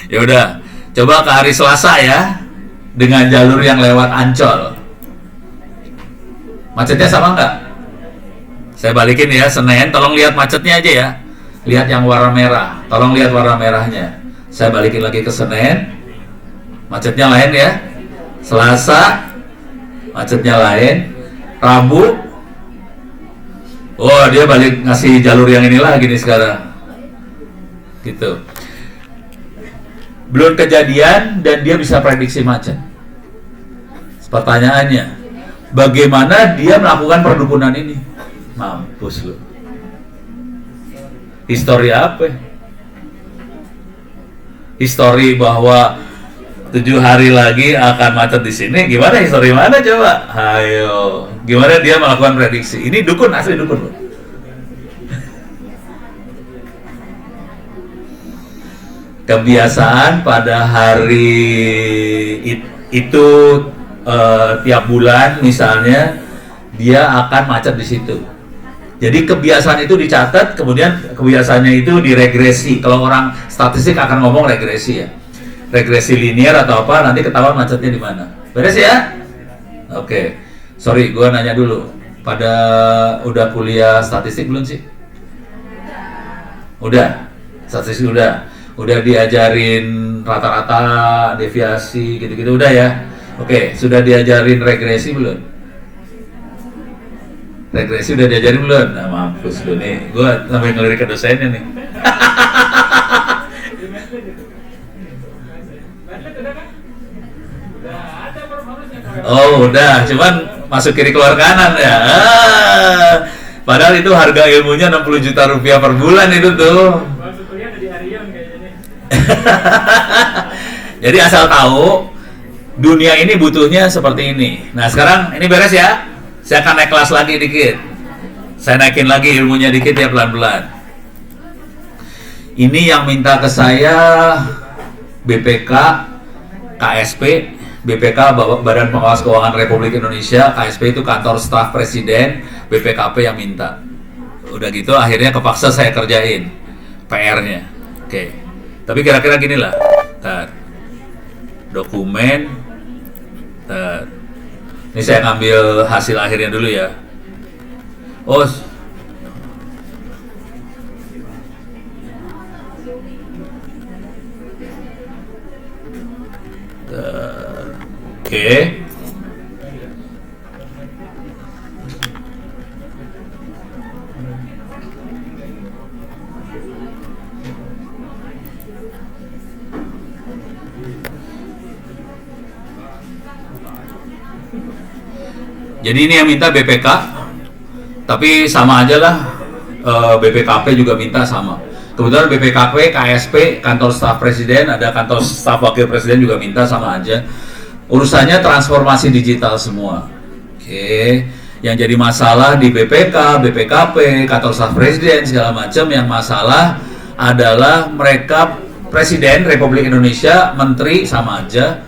Ya udah, coba ke hari Selasa ya, dengan jalur yang lewat Ancol. Macetnya sama nggak? Saya balikin ya, Senin, tolong lihat macetnya aja ya. Lihat yang warna merah, tolong lihat warna merahnya. Saya balikin lagi ke Senin, macetnya lain ya. Selasa, macetnya lain. Rabu, oh dia balik ngasih jalur yang ini lagi nih sekarang. Gitu. Belum kejadian dan dia bisa prediksi macet. Pertanyaannya, bagaimana dia melakukan perdukunan ini? Mampus lu. Histori apa? Histori bahwa 7 hari lagi akan macet di sini. Gimana histori mana coba? Ayo. Gimana dia melakukan prediksi? Ini dukun, asli dukun. Kebiasaan pada hari itu tiap bulan misalnya dia akan macet di situ. Jadi kebiasaan itu dicatat, kemudian kebiasaannya itu diregresi. Kalau orang statistik akan ngomong regresi ya, regresi linear atau apa, nanti ketahuan macetnya di mana. Beres ya? Oke. Sorry, gua nanya dulu. Pada udah kuliah statistik belum sih? Udah. Statistik udah. Udah diajarin rata-rata, deviasi, gitu-gitu udah ya. Oke, sudah diajarin regresi belum? Regresi udah diajarin belum? Nah mampus lu nih, gue sampai ngelirik ke dosennya nih. Oh udah, cuman masuk kiri keluar kanan ya. Padahal itu harga ilmunya 60 juta rupiah per bulan itu tuh. Jadi asal tahu, dunia ini butuhnya seperti ini. Nah sekarang ini beres ya. Saya akan naik kelas lagi dikit. Saya naikin lagi ilmunya dikit ya pelan-pelan. Ini yang minta ke saya BPK, KSP, BPK Badan Pengawas Keuangan Republik Indonesia, KSP itu kantor staf presiden, BPKP yang minta. Udah gitu akhirnya kepaksa saya kerjain PR-nya. Oke. Tapi kira-kira gini lah. Dokumen. Ini saya ngambil hasil akhirnya dulu ya. Oh. Oke. Jadi ini yang minta BPK, tapi sama aja lah, BPKP juga minta sama. Kebetulan BPKP, KSP, kantor staf presiden, ada kantor staf wakil presiden juga minta sama aja. Urusannya transformasi digital semua. Oke, yang jadi masalah di BPK, BPKP, kantor staf presiden segala macam, yang masalah adalah mereka presiden Republik Indonesia, menteri sama aja.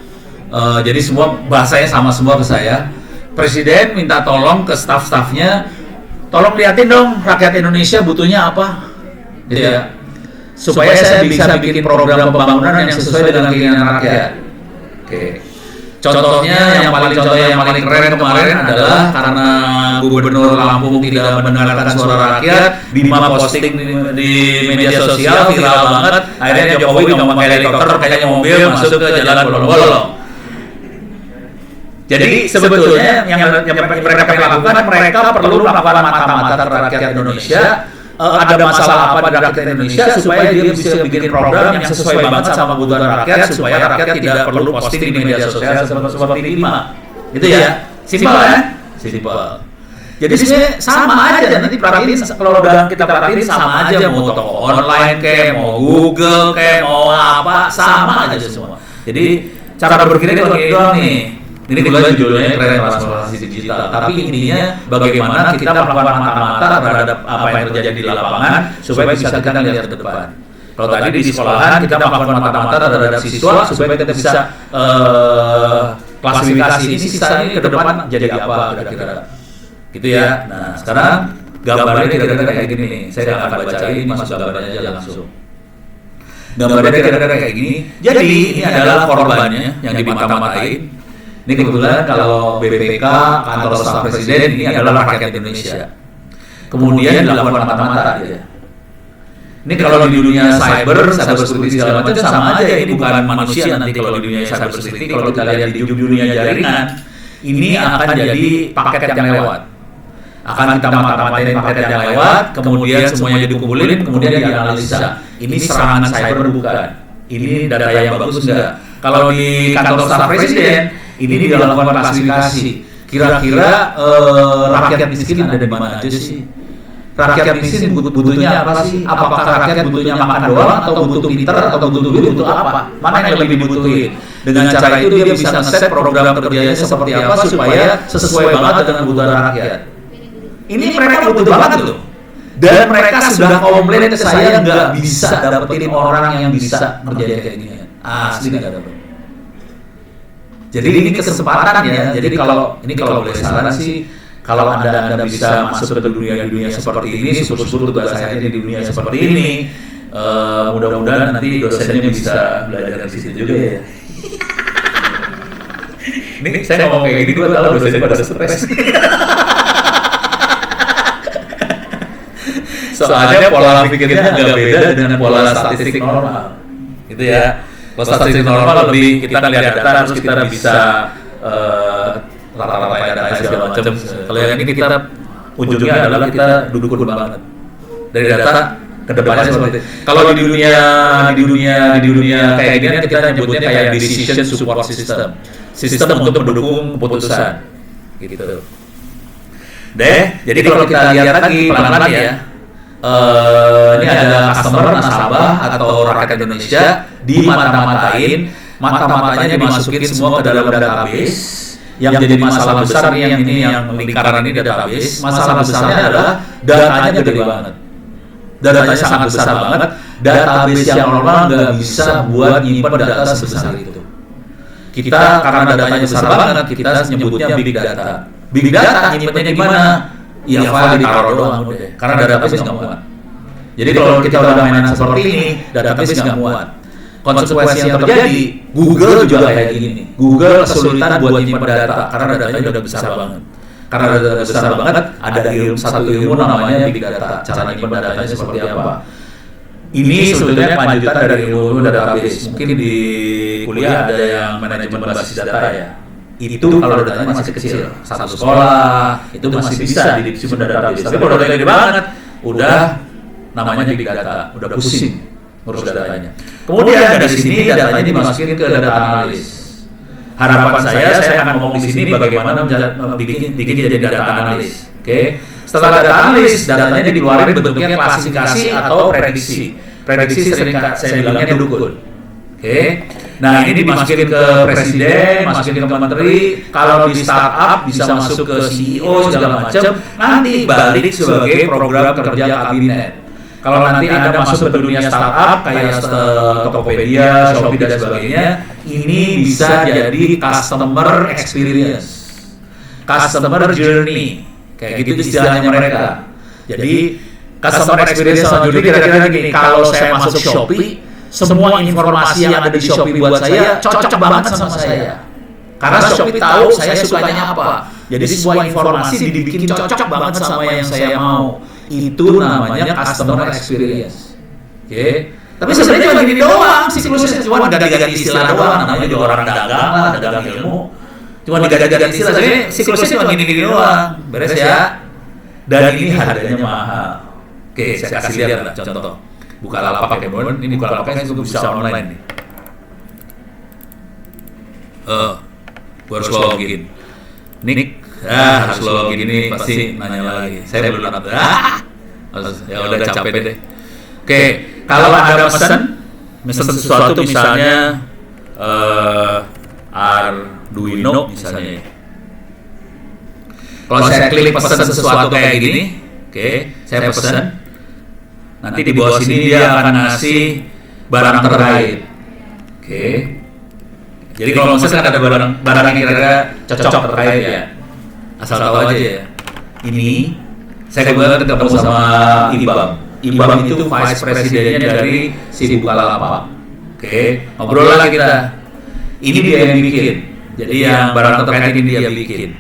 Jadi semua bahasanya sama semua ke saya. Presiden minta tolong ke staf-stafnya, tolong liatin dong rakyat Indonesia butuhnya apa, gitu ya, supaya saya bisa bikin program pembangunan yang sesuai dengan keinginan rakyat. Oke. Contoh yang paling keren kemarin adalah karena Gubernur Lampung tidak mendengarkan suara rakyat, Bima posting di media sosial viral banget, akhirnya Jokowi nggak pakai helikopter, kayaknya mobil masuk ke jalan bolong-bolong. Jadi sebetulnya yang mereka lakukan, mereka perlu melakukan mata-mata rakyat Indonesia, ada masalah apa di rakyat Indonesia, supaya dia bisa bikin program yang sesuai banget sama kebutuhan rakyat, supaya rakyat tidak perlu posting di media sosial seperti Bima. Itu ya, simpel kan? Simpel. Jadi sebenarnya sama aja, nanti perhatiin, kalau udah kita perhatiin sama aja, mau toko online kayak, mau Google kayak, mau apa, sama aja semua. Jadi cara berpikirnya kalau gitu nih. Ini judulnya keren, transformasi digital. Tapi intinya bagaimana kita melakukan mata-mata terhadap apa yang terjadi di lapangan supaya bisa kita lihat ke depan. Kalau tadi di sekolahan kita melakukan mata-mata terhadap siswa supaya kita bisa klasifikasi ini sisa ini ke depan jadi apa kira-kira. Gitu ya. Nah, sekarang gambarnya kira-kira kayak gini nih. Saya akan bacain, masuk gambarnya aja langsung. Gambarnya kira-kira kayak gini. Jadi ini adalah korbannya yang dimata-matain. Ini kebetulan kalau BPK, kantor staf presiden, ini adalah rakyat Indonesia. Kemudian dilakukan mata-mata dia. Ini kalau di dunia cyber security segala macam sama aja, ini bukan manusia nanti kalau di dunia cyber security. Kalau kita lihat di dunia jaringan, ini akan jadi paket yang lewat. Akan kita mata-matain paket yang lewat, kemudian semuanya dikumpulin, kemudian dianalisa. Ini serangan cyber bukan? Ini data yang bagus enggak? Kalau di kantor staf presiden, ini dilakukan klasifikasi. Kira-kira rakyat miskin ada di mana aja sih? Rakyat miskin butuhnya apa sih? Apakah rakyat butuhnya makan doang, atau butuh pinter, atau butuh duit, butuh apa? Mana yang lebih dibutuhin? Dengan cara itu dia bisa nge-set program kerjanya seperti apa supaya sesuai banget dengan kebutuhan rakyat. Ini mereka butuh banget loh. Dan mereka sudah komplain ke saya nggak bisa dapetin orang yang bisa ngerjain kayak gini. Asli nggak dapet. Jadi ini kesempatan ya. Jadi kalau boleh saran sih, kalau anda bisa masuk ke dunia seperti ini, syukur-syukur tugas saya di dunia seperti ini. Mudah-mudahan nanti dosennya bisa belajar di situ juga ya. Ini saya ngomong kayak gini, gue tahu dosennya pada stres. Soalnya pola pikirnya agak beda dengan pola statistik normal, gitu ya. Kalau statistik normal lebih kita lihat data terus kita bisa rata-rata data segala macam. Kalau yang ini kita ujungnya adalah kita duduk banget dari data ke depannya seperti. Kalau di dunia kayak gini kita nyebutnya kayak decision support system, sistem untuk mendukung keputusan, gitu. Jadi kalau kita lihat lagi pelan-pelan ya. Ini ada customer, nasabah atau rakyat Indonesia dimata-matain, mata-matanya dimasukin semua ke dalam database. Yang jadi masalah besar yang lingkaran ini database. Masalah besarnya adalah datanya gede banget. Datanya sangat besar banget. Database yang normal nggak bisa buat nyimpen data sebesar itu. Kita karena datanya besar banget, kita nyebutnya big data. Big data nyimpennya di mana? Ya file ditaruh doang udah, karena database nggak muat. Jadi kalau kita udah mainan seperti ini, database nggak muat. konsekuensi yang terjadi, Google juga kayak gini. Google kesulitan buat nyimpen data karena datanya udah besar banget. Karena data besar banget, ada satu ilmu namanya big data. Cara nyimpen datanya seperti apa? Ini sebetulnya kelanjutan dari ilmu database. Mungkin di kuliah ada yang manajemen basis data ya. Itu kalau datanya masih kecil, satu sekolah itu masih bisa disimpan database. Tapi kalau datanya gede banget, udah namanya big data, udah pusing ngurus datanya. Kemudian dari sini datanya dimasukin ke data analis. Harapan saya akan ngomong di sini bagaimana bikin jadi data analis. Oke. Setelah data analis, datanya dikeluarin bentuknya klasifikasi atau prediksi. Prediksi sering saya bilangnya dukun. Oke. Nah, ini dimasukin ke presiden, masukin ke menteri. Kalau di startup bisa masuk ke CEO segala macam. Nanti balik sebagai program kerja kabinet. Kalau nanti Anda masuk ke dunia startup kayak Tokopedia, Shopee dan sebagainya, ini bisa jadi customer experience, customer journey, kayak gitu istilahnya mereka. Jadi customer experience selanjutnya kira-kira gini, kalau saya masuk Shopee, semua informasi yang ada di Shopee buat saya cocok banget sama saya. Karena Shopee tahu saya sukanya apa. Jadi semua informasi dibikin cocok banget sama yang saya mau. Itu namanya customer experience. Oke. Tapi sebenarnya cuma gini doang, siklusnya cuma ganti-ganti istilah doang. Namanya juga orang dagang lah, dagang ilmu. Cuma diganti-ganti istilah, jadi siklusnya cuma gini-gini doang. Beres ya. Dan ini harganya mahal. Oke, saya kasih lihat lah contoh. Bukalapak pakai bon, ini Bukalapak kan juga bisa online nih. Gua harus login. Nick, harus login ini pasti nanya lagi. Saya belum dapat. Ya udah capek deh. Oke, kalau Anda mesen sesuatu misalnya Arduino misalnya. Kalau saya klik pesan sesuatu kayak gini, oke, saya pesan. Nanti di bawah sini dia akan ngasih barang terkait. Oke. Jadi kalau misalnya ada barang yang kira-kira cocok terkait ya, asal tahu aja ya. Ini saya kebetulan ketemu sama Ibam. Ibam itu vice presidennya dari si Bukalapak. Oke, ngobrol lah kita. Ini dia yang bikin. Jadi yang barang terkait ini dia bikin.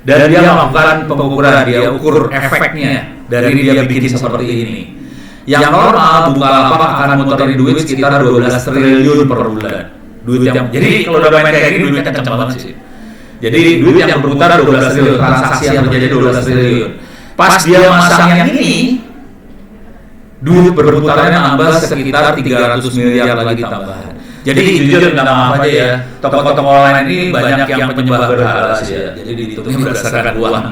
Dan dia melakukan pengukuran, dia ukur efeknya dari dia bikin seperti ini. Yang normal Bukalapak akan muterin duit sekitar 12 triliun per bulan. Duit yang, jadi kalau udah main kayak gini duitnya kencang banget sih. Jadi duit yang berputar 12 triliun, transaksi yang terjadi 12 triliun. Pas dia masang yang ini, duit berputarnya nambah sekitar 300 miliar lagi tambahan. Jadi jujur minta maaf aja ya, toko-toko online ini banyak yang penyembah berhala sih ya. Jadi dihitungnya berdasarkan uang.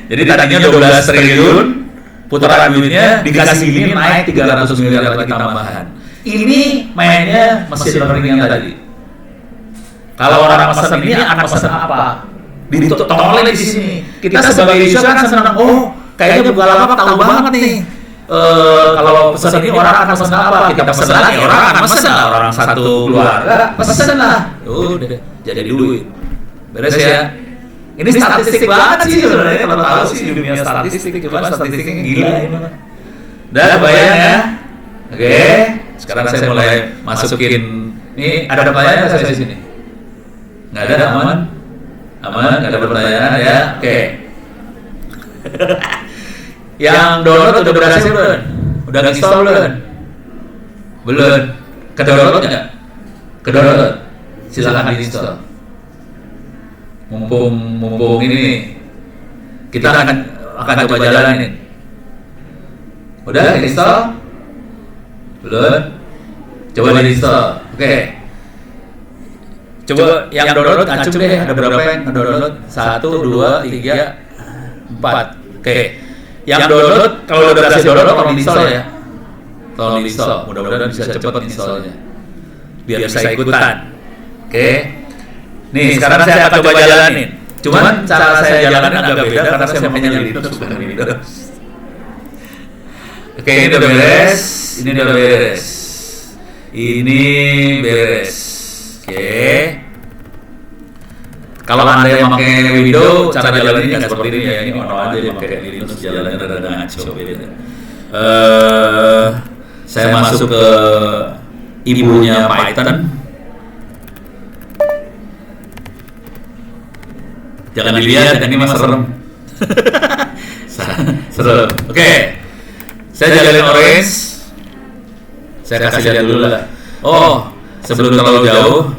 Jadi tadinya 12 triliun, putaran duitnya dikasih ini naik 300 miliar lagi tambahan. Ini mainnya mesin learning yang tadi. Kalau orang pesan ini akan pesan apa? Ditolong di sini. Kita sebagai user kan senang, oh kayaknya Bukalapak tahu banget nih. Kalau pesan ini orang akan pesan apa? Kita pesan lagi, orang akan pesan lah. Orang satu keluarga pesan lah. Udah jadi duit. Beres ya. Ini statistik banget sih sebenarnya. Kalau tahu sih dunia statistik, coba statistiknya gila ini. Udah bayang ya. Oke. Sekarang saya mulai masukin. Ini ada pertanyaan nggak saya di sini? Nggak ada, aman? Aman, nggak ada pertanyaan ya? Oke. Yang download udah berhasil belum? Udah install belum? Belum. Ke download nggak? Ke download. Silakan diinstal. Mumpung ini kita akan coba jalanin. Udah install? Belum? Coba diinstal. Oke. Coba yang download acung deh, ada berapa yang download? 1, 2, 3, 4. Oke. Yang download kalau udah berhasil download tolong diinstal ya. Tolong diinstal. Mudah-mudahan bisa cepat installnya. Biar bisa ikutan. Oke. Nih, sekarang saya akan coba jalanin. Cuman cara saya jalanin agak beda karena saya makanya Linux bukan Windows. Oke, ini udah beres. Ini udah beres. Ini beres. Oke. Kalau Anda yang pakai Windows, cara jalaninnya nggak seperti ini ya. Ini orang aja yang pakai Linux jalannya rada ngaco beda. Saya masuk ke ibunya Python. Jangan dilihat, ini mas serem. Serem. Oke. Saya jalanin Orange. Saya kasih lihat dulu lah. Oh, sebelum terlalu jauh.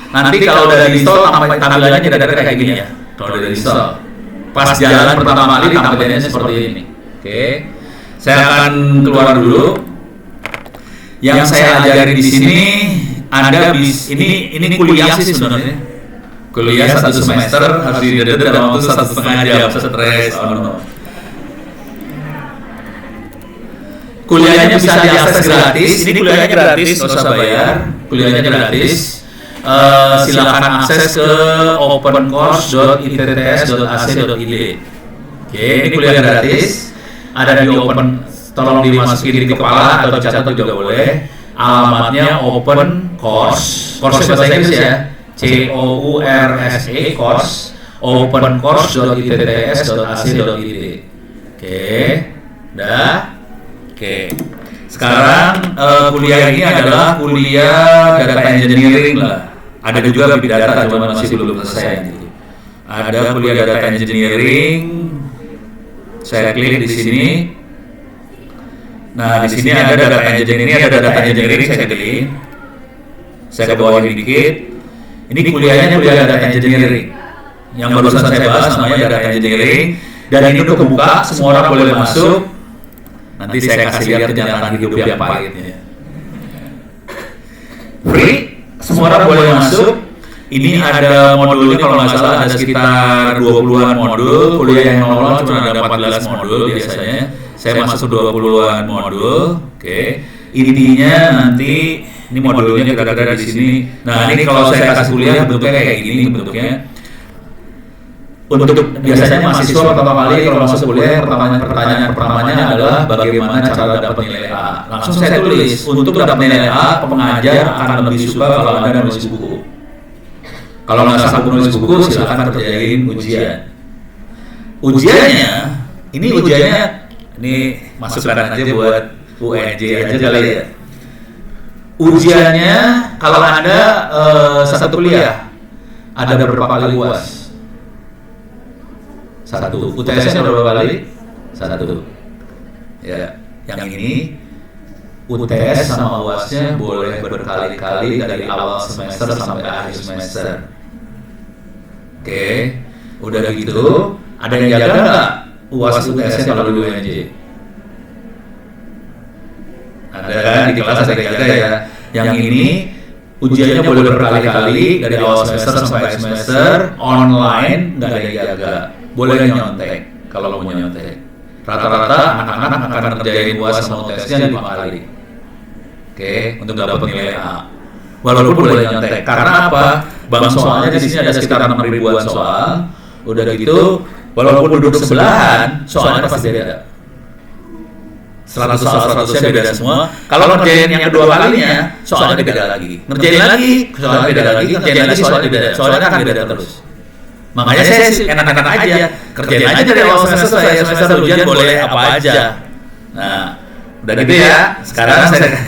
Nanti kalau udah di-install tampilannya kira-kira kayak gini ya. Kalau udah di-install. Pas jalan pertama kali tampilannya seperti ini. Oke. Saya akan keluar dulu. Yang saya ajari di sini Anda ini kuliah sih sebenarnya. Kuliah 1 semester harus didedet dalam waktu 1,5 jam, stres. Kuliahnya bisa diakses gratis. Ini kuliahnya gratis, nggak usah bayar. Kuliahnya gratis. Silakan akses ke opencourse.itts.ac.id. Oke, ini kuliah gratis. Ada di open, tolong dimasukin di kepala atau dicatat juga boleh. Alamatnya open course. Course bahasa Inggris ya. COURSE course opencourse.itts.ac.id. Oke, udah. Oke. Sekarang kuliah ini adalah kuliah data engineering lah. Ada juga big data, cuma masih belum selesai gitu. Ada kuliah data engineering. Saya klik di sini. Nah, di sini ada data engineering, saya klik. Saya ke bawah dikit. Ini kuliahnya kuliah data engineering. Yang barusan saya bahas namanya data engineering. Dan ini udah kebuka, semua orang boleh masuk. Nanti saya kasih lihat kenyataan hidup yang pahitnya. Free, semua orang boleh masuk. Ini ada modulnya kalau nggak salah ada sekitar 20-an modul. Kuliah yang normal cuma ada 14 modul biasanya. Saya masuk 20-an modul. Oke. Intinya nanti ini modulnya kira-kira di sini. Nah, ini kalau saya kasih kuliah bentuknya kayak gini bentuknya. Untuk biasanya mahasiswa pertama kali kalau masuk kuliah pertanyaan pertamanya adalah bagaimana cara dapat nilai A. Langsung saya tulis untuk dapat nilai A, pengajar akan lebih suka kalau Anda nulis buku. Kalau nggak sanggup nulis buku, silakan kerjain ujian. Ujiannya, ini masukkan aja buat UNJ aja kali ya. Ujiannya kalau Anda satu kuliah ada berapa kali UAS? 1. UTS-nya berapa kali? 1. Ya, yang ini UTS sama UAS-nya boleh berkali-kali dari awal semester sampai akhir semester. Oke, udah gitu, ada yang jaga nggak UAS UTS-nya kalau di UNJ? Ada kan di kelas ada yang jaga ya. Yang ini ujiannya boleh berkali-kali dari awal semester sampai akhir semester, online nggak ada yang jaga. Boleh nyontek kalau mau nyontek. Rata-rata anak-anak akan ngerjain UAS sama UTS-nya 5 kali. Oke, untuk dapat nilai A. Walaupun boleh nyontek. Karena apa? Bank soalnya di sini ada sekitar 6.000-an soal. Udah gitu, walaupun duduk sebelahan, soalnya pasti beda. 100 soal 100-nya beda semua. Kalau ngerjain yang kedua kalinya, soalnya beda lagi. Ngerjain lagi, soalnya beda lagi. Ngerjain lagi, soalnya beda. Soalnya akan beda terus. Makanya saya enak-enak aja, kerjain aja dari awal semester sampai semester ujian boleh apa aja. Nah, udah gitu ya. Sekarang saya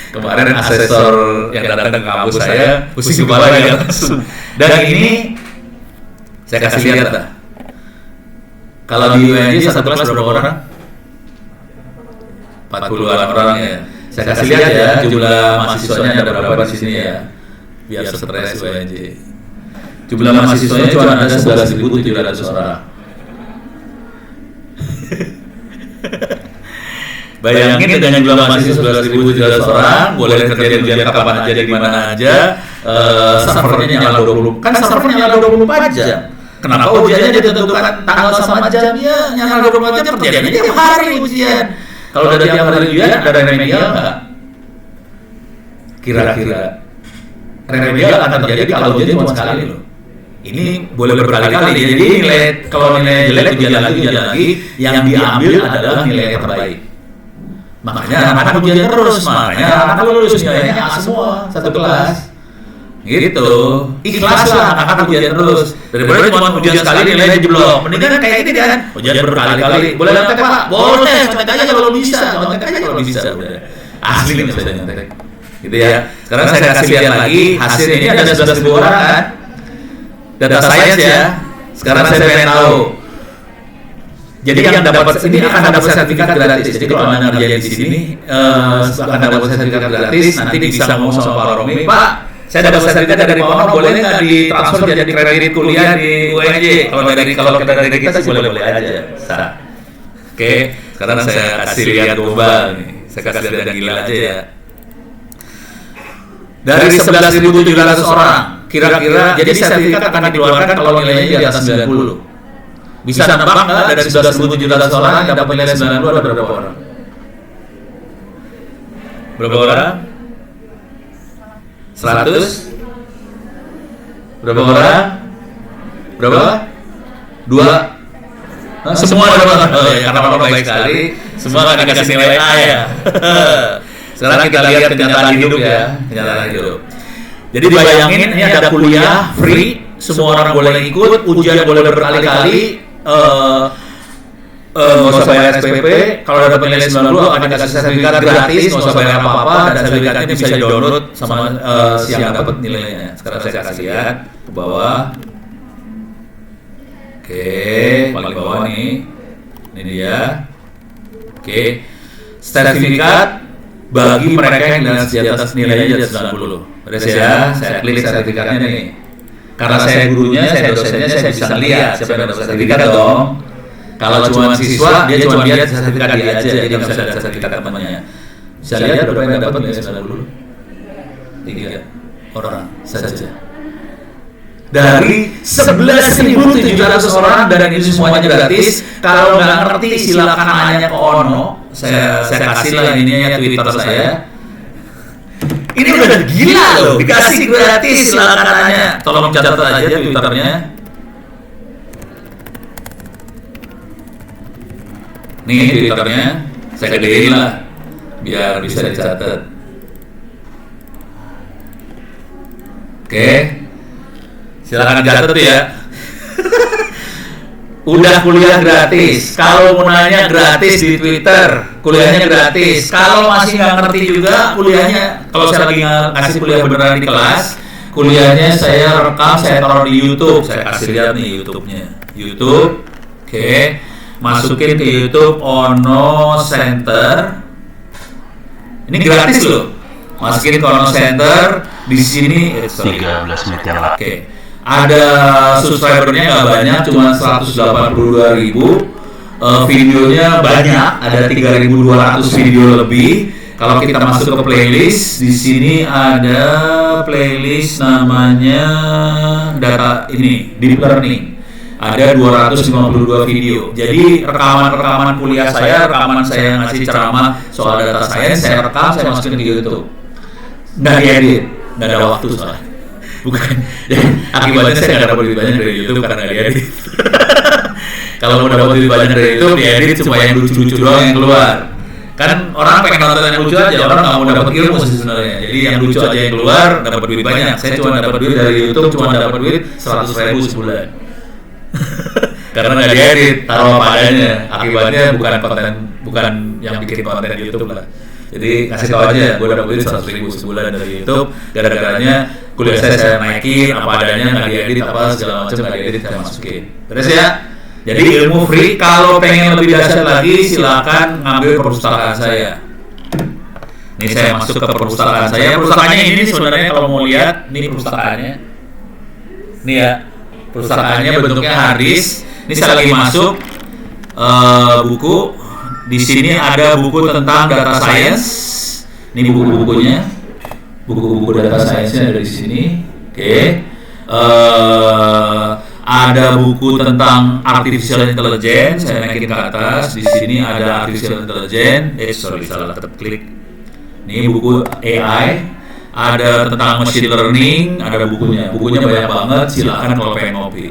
kemarin asesor yang datang ke kampus saya pusing kepala ya langsung. Dan ini saya kasih lihat lah. Kalau di UNJ satu kelas berapa orang? 40-an orang ya. Saya kasih lihat ya jumlah mahasiswanya ada berapa di sini ya. Biar stres UNJ. Jumlah mahasiswanya cuma ada 11.700 orang. Bayangin dengan jumlah mahasiswa 11.700 orang, boleh kerja ujian kapan aja, di mana aja, servernya nyala 20, kan servernya nyala 24 jam. Kenapa ujiannya ditentukan tanggal sama jamnya, nyala 24 jam, kerjanya tiap hari ujian. Kalau udah tiap hari ujian, ada remedial nggak? Kira-kira remedial akan terjadi kalau ujian cuma sekali loh. Ini boleh berkali-kali, jadi nilai kalau nilai jelek ujian lagi, yang diambil adalah nilai terbaik. Makanya anak-anak ujian terus, makanya anak-anak lulus nilainya A semua satu kelas. Gitu. Ikhlaslah, akan ujian terus. Daripada cuma ujian sekali nilainya jeblok. Mendingan kayak gini kan. Ujian berkali-kali. Boleh nyontek Pak? Boleh, nyontek aja kalau bisa. Nyontek aja kalau bisa. Udah. Asli nih saya nyontek. Gitu ya. Sekarang saya kasih lihat lagi hasil ini ada 11.000 orang kan. Data science ya. Sekarang saya pengen tahu. Jadi yang dapat ini akan dapat sertifikat gratis. Jadi kalau Anda ngerjain di sini akan dapat sertifikat gratis. Nanti bisa ngomong sama Pak Romi, Pak, saya dapat sertifikat dari Pono, boleh nggak ditransfer jadi kredit kuliah di UNJ? Kalau dari kita sih boleh aja. Bisa. Oke, sekarang saya kasih lihat global nih. Saya kasih lihat gila aja ya. Dari 11.700 orang, kira-kira jadi sertifikat akan dikeluarkan kalau nilainya di atas 90. Bisa nebak nggak dari 11.700 orang yang dapat nilai 90 ada berapa orang? Berapa orang? 100? Berapa orang? Berapa? 2? Semua ada orang. Oh ya, karena orang baik sekali, semua akan dikasih nilai A ya. Sekarang kita lihat kenyataan hidup ya, kenyataan hidup. Jadi bayangin ini ada kuliah free, semua orang boleh ikut, ujian boleh berkali-kali. Nggak usah bayar SPP, kalau ada nilai 90 akan dikasih sertifikat gratis, nggak usah bayar apa-apa, dan sertifikatnya bisa di-download sama siang dapat nilainya. Sekarang saya kasih lihat ke bawah. Oke, paling bawah nih, ini dia. Oke, sertifikat bagi mereka yang di atas nilainya di atas 90. Beres ya, saya klik sertifikatnya nih. Karena saya gurunya, saya dosennya, saya bisa lihat siapa yang dapat sertifikat dong. Kalau cuma siswa, dia cuma lihat sertifikat dia aja, jadi nggak bisa lihat sertifikat temannya. Bisa lihat berapa yang dapat nilai 90? 3 orang saja. Dari 11.700 orang dan ini semuanya gratis. Kalau nggak ngerti silakan nanya ke Ono. Saya kasih lah ininya Twitter saya. Ini udah gila loh, dikasih gratis, silakan nanya. Tolong catat aja Twitternya. Nih Twitternya, saya gedein lah, biar bisa dicatat. Oke, silakan catat ya. Udah kuliah gratis. Kalau mau nanya gratis di Twitter, kuliahnya gratis. Kalau masih nggak ngerti juga kuliahnya, kalau saya lagi ngasih kuliah beneran di kelas, kuliahnya saya rekam, saya taruh di YouTube. Saya kasih lihat nih YouTube-nya. YouTube, oke. Masukin ke YouTube Ono Center. Ini gratis loh. Masukin ke Ono Center. Di sini 13 menit yang lalu. Oke. Ada subscribernya nggak banyak, cuma 182.000. Videonya banyak, ada 3.200 video lebih. Kalau kita masuk ke playlist, di sini ada playlist namanya data ini deep learning. Ada 252 video. Jadi rekaman kuliah saya, rekaman saya ngasih ceramah soal data science, saya rekam, saya masukin di YouTube. Nggak diedit, nggak ada waktu soalnya. Bukan, akibatnya saya nggak dapat duit banyak dari YouTube karena nggak diedit. Kalau mau dapat duit banyak dari YouTube, diedit cuma yang lucu-lucu doang yang keluar. Kan orang pengen nonton yang lucu aja, orang nggak mau dapat ilmu sih sebenarnya. Jadi yang lucu aja yang keluar, dapat duit banyak. Saya cuma dapat duit dari YouTube, cuma dapat duit 100.000 sebulan. Karena nggak diedit, taruh apa adanya. Akibatnya bukan yang bikin konten di YouTube lah. Jadi kasih tahu aja, gue dapat duit 100.000 sebulan dari YouTube. Gara-garanya kuliah saya naikin apa adanya, nggak diedit apa segala macam, nggak diedit saya masukin. Terus ya, jadi ilmu free. Kalau pengen lebih dahsyat lagi, silakan ngambil perpustakaan saya. Ini saya masuk ke perpustakaan saya. Perpustakaannya ini sebenarnya kalau mau lihat, ini perpustakaannya. Ini ya, perpustakaannya bentuknya harddisk. Ini saya lagi masuk buku. Di sini ada buku tentang data science. Ini buku-bukunya. Buku-buku data science-nya ada di sini. Oke. Ada buku tentang artificial intelligence. Saya naikin ke atas. Di sini ada artificial intelligence. Salah klik. Ini buku AI. Ada tentang machine learning. Ada bukunya. Bukunya banyak banget. Silakan kalau pengen ngopi.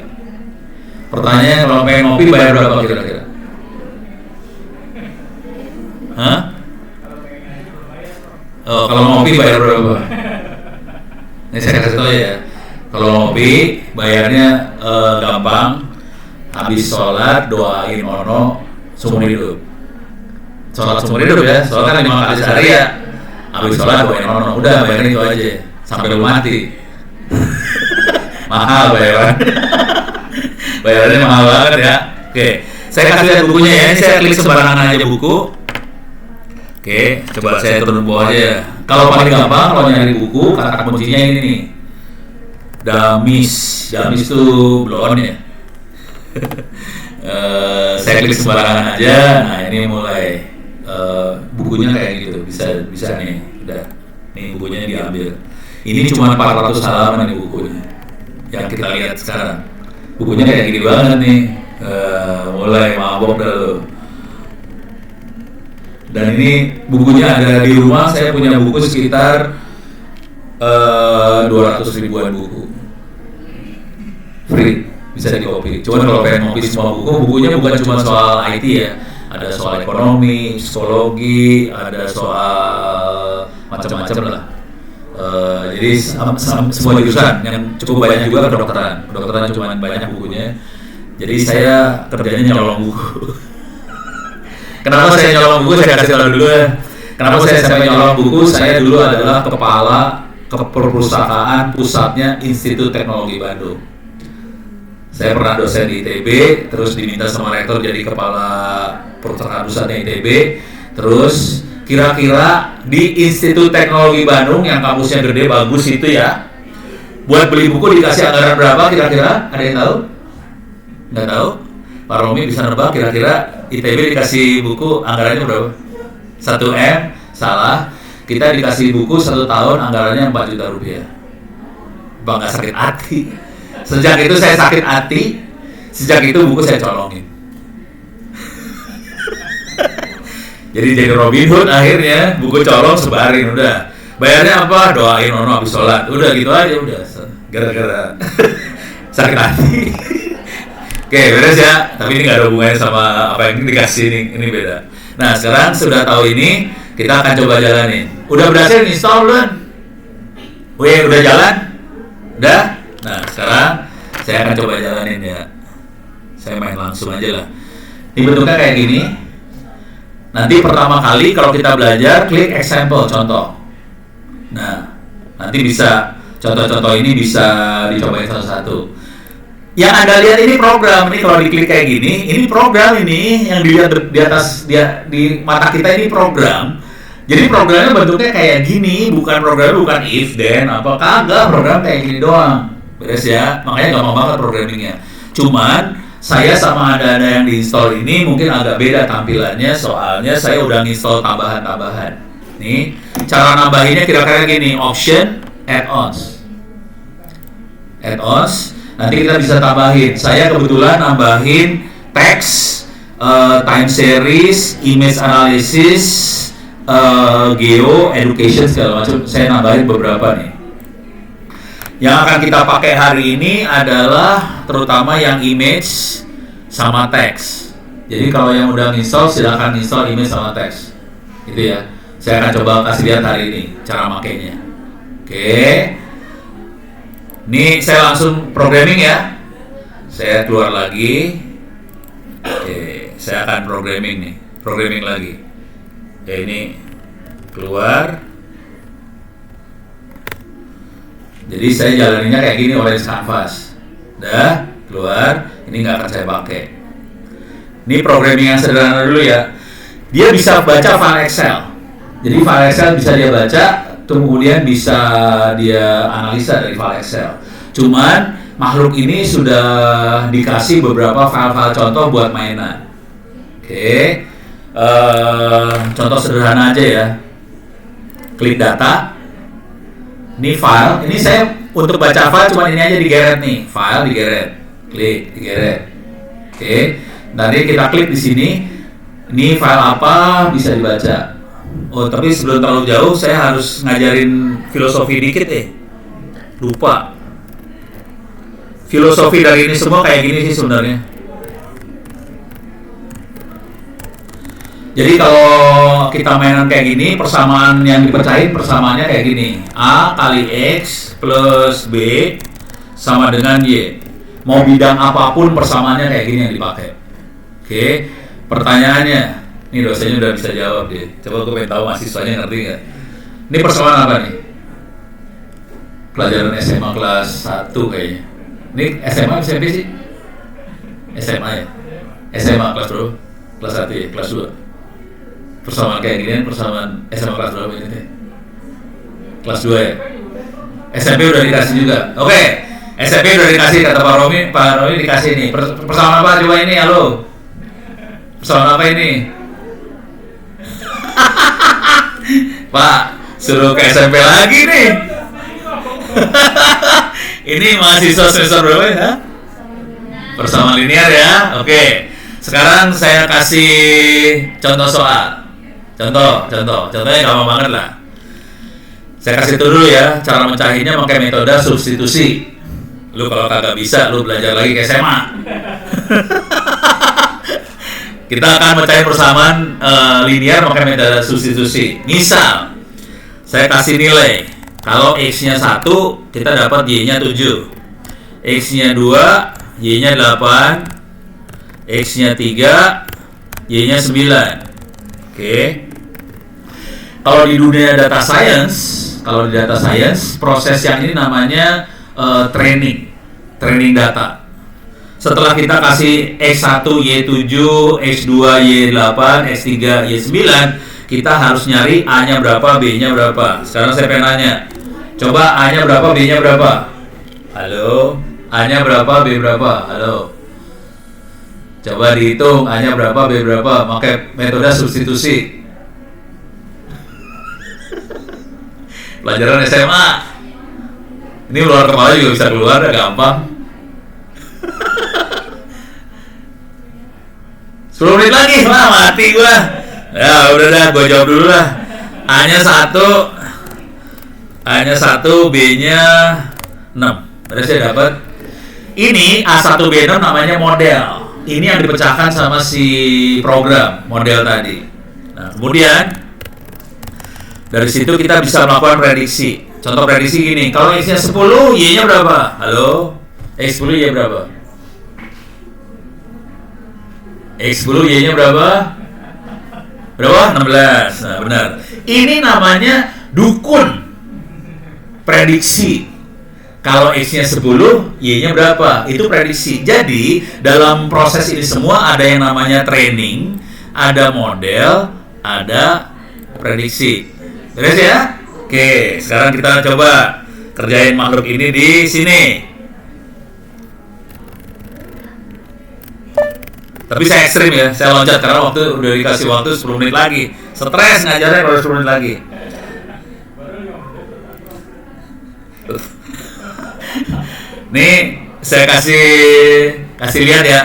Pertanyaannya, kalau pengen ngopi bayar berapa kira-kira? Hah? Oh, kalau ngopi bayar berapa? Ini saya kasih tahu ya. Kalau ngopi bayarnya gampang. Habis sholat doain ono seumur hidup. Sholat seumur hidup ya. Sholat kan 5 kali sehari ya. Habis sholat doain ono. Udah bayarin itu aja sampai lu mati. Mahal bayaran. Bayarannya mahal banget ya. Oke, saya kasih lihat bukunya ya. Ini saya klik sembarangan aja buku. Oke, coba saya turun bawah aja ya. Kalau paling gampang kalau nyari buku, kata kuncinya ini nih. Damis itu blow on ya. Saya klik sembarangan aja. Nah ini mulai bukunya kayak gitu. Bisa nih. Udah. Nih bukunya diambil. Ini cuma 400 halaman nih bukunya. Yang kita lihat sekarang. Bukunya kayak gini banget nih. Mulai mabok dah lo. Dan ini bukunya ada di rumah. Saya punya buku sekitar 200 ribuan buku. Free, bisa di copy. Cuman kalau pengen ngopi semua bukunya bukan cuma soal IT ya. Ada soal ekonomi, psikologi, ada soal macam-macam lah. Jadi semua jurusan yang cukup banyak juga kedokteran. Kedokteran cuma banyak bukunya. Jadi saya kerjanya nyolong buku. Kenapa saya nyolong buku? Saya kasih tahu dulu ya. Kenapa saya sampai nyolong buku? Saya dulu adalah kepala keperpustakaan pusatnya Institut Teknologi Bandung. Saya pernah dosen di ITB, terus diminta sama rektor jadi kepala perpustakaan pusatnya ITB. Terus kira-kira di Institut Teknologi Bandung yang kampusnya gede bagus itu ya, buat beli buku dikasih anggaran berapa kira-kira? Ada yang tahu? Nggak tahu? Pak Romi bisa nebak kira-kira ITB dikasih buku anggarannya berapa? 1M? Salah. Kita dikasih buku 1 tahun anggarannya 4 juta rupiah. Bangga sakit hati. Sejak itu saya sakit hati. Sejak itu buku saya colongin. Jadi Robin Hood akhirnya, buku colong sebarin udah. Bayarnya apa? Doain ono habis sholat. Udah gitu aja udah. Gara-gara sakit hati. Oke, beres ya. Tapi ini nggak ada hubungannya sama apa yang dikasih ini beda. Nah sekarang sudah tahu ini, kita akan coba jalanin. Udah berhasil install belum? Wih, udah jalan? Udah? Nah sekarang saya akan coba jalanin ya. Saya main langsung aja lah. Ini bentuknya kayak gini. Nanti pertama kali kalau kita belajar, klik example, contoh. Nah, nanti bisa contoh-contoh ini bisa dicobain satu-satu. Yang Anda lihat ini program, ini kalau diklik kayak gini, ini program ini yang dilihat di atas di mata kita ini program. Jadi programnya bentuknya kayak gini, bukan if then apa kagak, program kayak gini doang. Beres ya, makanya gampang banget programmingnya. Cuman saya sama ada yang diinstal ini mungkin agak beda tampilannya, soalnya saya udah nginstal tambahan-tambahan. Nih, cara nambahinnya kira-kira gini, option, add-ons. Add-ons, nanti kita bisa tambahin. Saya kebetulan nambahin teks, time series, image analysis, geo, education segala macam. Saya nambahin beberapa nih. Yang akan kita pakai hari ini adalah terutama yang image sama teks. Jadi kalau yang udah install silahkan install image sama teks. Itu ya. Saya akan coba kasih lihat hari ini cara makainya. Oke. Ini saya langsung programming ya. Saya keluar lagi. Oke, saya akan programming nih. Programming lagi. Ya ini keluar. Jadi saya jalaninnya kayak gini, orange canvas. Udah, keluar. Ini nggak akan saya pakai. Ini programming yang sederhana dulu ya. Dia bisa baca file Excel. Jadi file Excel bisa dia baca, kemudian bisa dia analisa dari file Excel. Cuman makhluk ini sudah dikasih beberapa file-file contoh buat mainan. Oke. Contoh sederhana aja ya. Klik data. Ini file, ini saya untuk baca file cuma ini aja digeret nih, file digeret, klik digeret. Oke, nanti kita klik di sini, ini file apa bisa dibaca. Oh tapi sebelum terlalu jauh saya harus ngajarin filosofi dikit lupa. Filosofi dari ini semua kayak gini sih sebenarnya. Jadi kalau kita mainan kayak gini, persamaan yang dipecahin persamaannya kayak gini. A kali X plus B sama dengan Y. Mau bidang apapun persamaannya kayak gini yang dipakai. Oke, pertanyaannya, ini dosennya udah bisa jawab dia. Coba gue pengen tahu mahasiswanya ngerti nggak? Ini persamaan apa nih? Pelajaran SMA kelas 1 kayaknya. Ini SMA SMP sih? SMA ya? SMA kelas berapa? Kelas 1 ya? Kelas 2? Persamaan kayak gini, persamaan SMA kelas berapa ini teh? Kelas 2 ya? SMP udah dikasih juga. Oke, SMP udah dikasih kata Pak Romi dikasih nih. Persamaan apa coba ini, halo? Persamaan apa ini? Pak, suruh ke SMP lagi nih. Ini mahasiswa semester berapa ya? Persamaan linear ya? Oke. Sekarang saya kasih contoh soal. Contohnya gampang banget lah. Saya kasih itu dulu ya, cara mencahinya pakai metode substitusi. Lu kalau kagak bisa, lu belajar lagi ke SMA. Kita akan mencahi persamaan linear pakai metode substitusi. Misal, saya kasih nilai. Kalau X-nya 1, kita dapat Y-nya 7. X-nya 2, Y-nya 8. X-nya 3, Y-nya 9. Oke. Kalau di dunia data science, proses yang ini namanya training data. Setelah kita kasih X1 Y7, X2 Y8, X3 Y9, kita harus nyari A-nya berapa, B-nya berapa. Sekarang saya pengen nanya, coba A-nya berapa, B-nya berapa? Halo? A-nya berapa, B berapa? Halo? Coba dihitung A-nya berapa, B berapa, pakai metode substitusi. Pelajaran SMA. Ini luar kepala juga bisa keluar, gampang. 10 menit lagi, wah mati gua. Ya udah dah, gua jawab dulu lah. A-nya 1, B-nya 6. Berarti saya dapat. Ini A1B6 namanya model. Ini yang dipecahkan sama si program model tadi. Nah, kemudian dari situ kita bisa melakukan prediksi. Contoh prediksi gini, kalau X-nya 10, Y-nya berapa? Halo? X10, Y berapa? X10, Y-nya berapa? Berapa? 16. Nah, benar. Ini namanya dukun prediksi. Kalau X-nya 10, Y-nya berapa? Itu prediksi. Jadi, dalam proses ini semua ada yang namanya training, ada model, ada prediksi. Beres ya? Oke, sekarang kita coba kerjain makhluk ini di sini. Tapi saya ekstrim ya, saya loncat karena waktu udah dikasih waktu 10 menit lagi. Stres ngajarnya kalau 10 menit lagi. Nih, saya kasih lihat ya.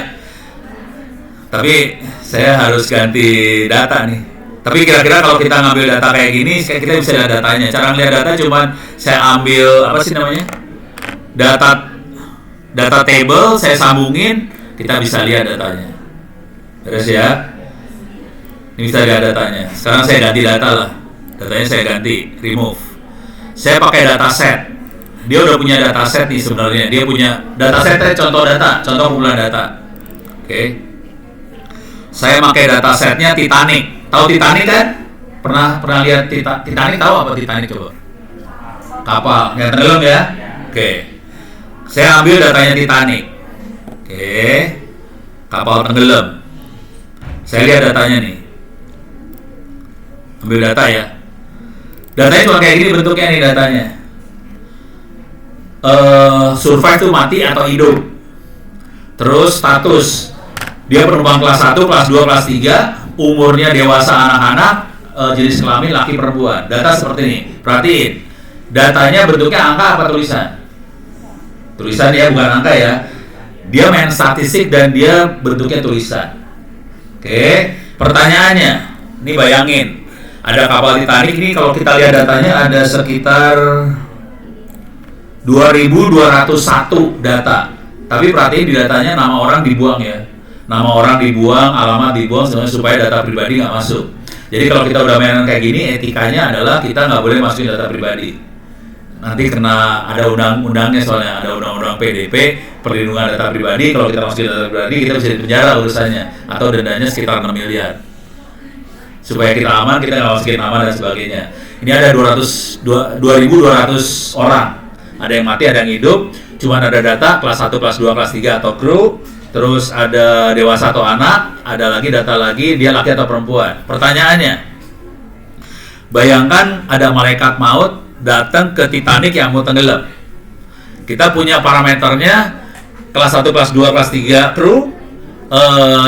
Tapi saya harus ganti data nih. Tapi kira-kira kalau kita ngambil data kayak gini, kita bisa lihat datanya. Cara ngeliat data cuman saya ambil apa sih namanya? Data table, saya sambungin, kita bisa lihat datanya. Terus ya. Ini bisa lihat datanya. Sekarang saya ganti data lah. Datanya saya ganti, remove. Saya pakai data set. Dia udah punya data set nih sebenarnya. Dia punya data setnya contoh kumpulan data. Oke. Saya pakai data setnya Titanic. Tahu Titanic kan? Pernah lihat Titanic? Tahu apa Titanic coba? Kapal, nggak tenggelam ya? Oke. Saya ambil datanya Titanic. Oke. Kapal tenggelam. Saya lihat datanya nih. Ambil data ya. Datanya cuma kayak gini bentuknya nih datanya. Survive itu mati atau hidup. Terus status. Dia penumpang kelas 1, kelas 2, kelas 3. Umurnya dewasa anak-anak, jenis kelamin laki perempuan. Data seperti ini. Perhatiin. Datanya bentuknya angka apa tulisan? Tulisan ya, bukan angka ya. Dia main statistik dan dia bentuknya tulisan. Oke. Pertanyaannya, ini bayangin. Ada kapal Titanic ini, kalau kita lihat datanya ada sekitar 2201 data. Tapi perhatiin di datanya nama orang dibuang ya. nama orang dibuang, alamat dibuang, semuanya supaya data pribadi nggak masuk. Jadi kalau kita udah mainan kayak gini, etikanya adalah kita nggak boleh masukin data pribadi. Nanti kena ada undang-undangnya, soalnya ada undang-undang PDP, perlindungan data pribadi. Kalau kita masukin data pribadi, kita bisa dipenjara urusannya, atau dendanya sekitar 6 miliar. Supaya kita aman, kita nggak masukin nama dan sebagainya. Ini ada 2.200 orang. Ada yang mati, ada yang hidup. Cuma ada data kelas 1, kelas 2, kelas 3 atau kru. Terus ada dewasa atau anak, ada lagi data lagi dia laki atau perempuan. Pertanyaannya, bayangkan ada malaikat maut datang ke Titanic yang mau tenggelam. Kita punya parameternya kelas 1, kelas 2, kelas 3 kru,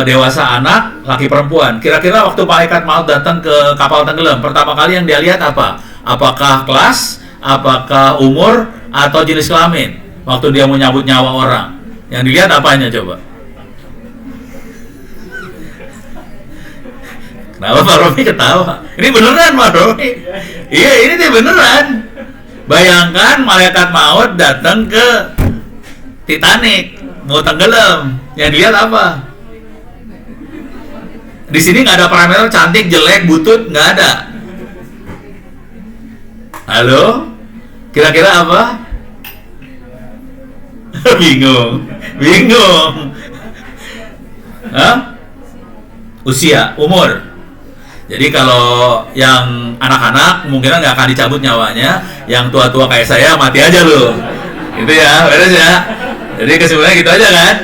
dewasa anak, laki perempuan. Kira-kira waktu malaikat maut datang ke kapal tenggelam, pertama kali yang dia lihat apa? Apakah kelas, apakah umur, atau jenis kelamin? Waktu dia mau nyabut nyawa orang, yang dilihat apanya coba? Kenapa Pak Romi ketawa? Ini beneran Pak Romi? Iya, ini dia beneran. Bayangkan malaikat maut datang ke Titanic, mau tenggelam. Yang dilihat apa? Di sini nggak ada parameter cantik, jelek, butut, nggak ada. Halo? Kira-kira apa? Bingung. Hah? Usia, umur. Jadi kalau yang anak-anak mungkin nggak akan dicabut nyawanya, yang tua-tua kayak saya mati aja loh. Gitu ya, beres ya. Jadi kesimpulannya gitu aja kan?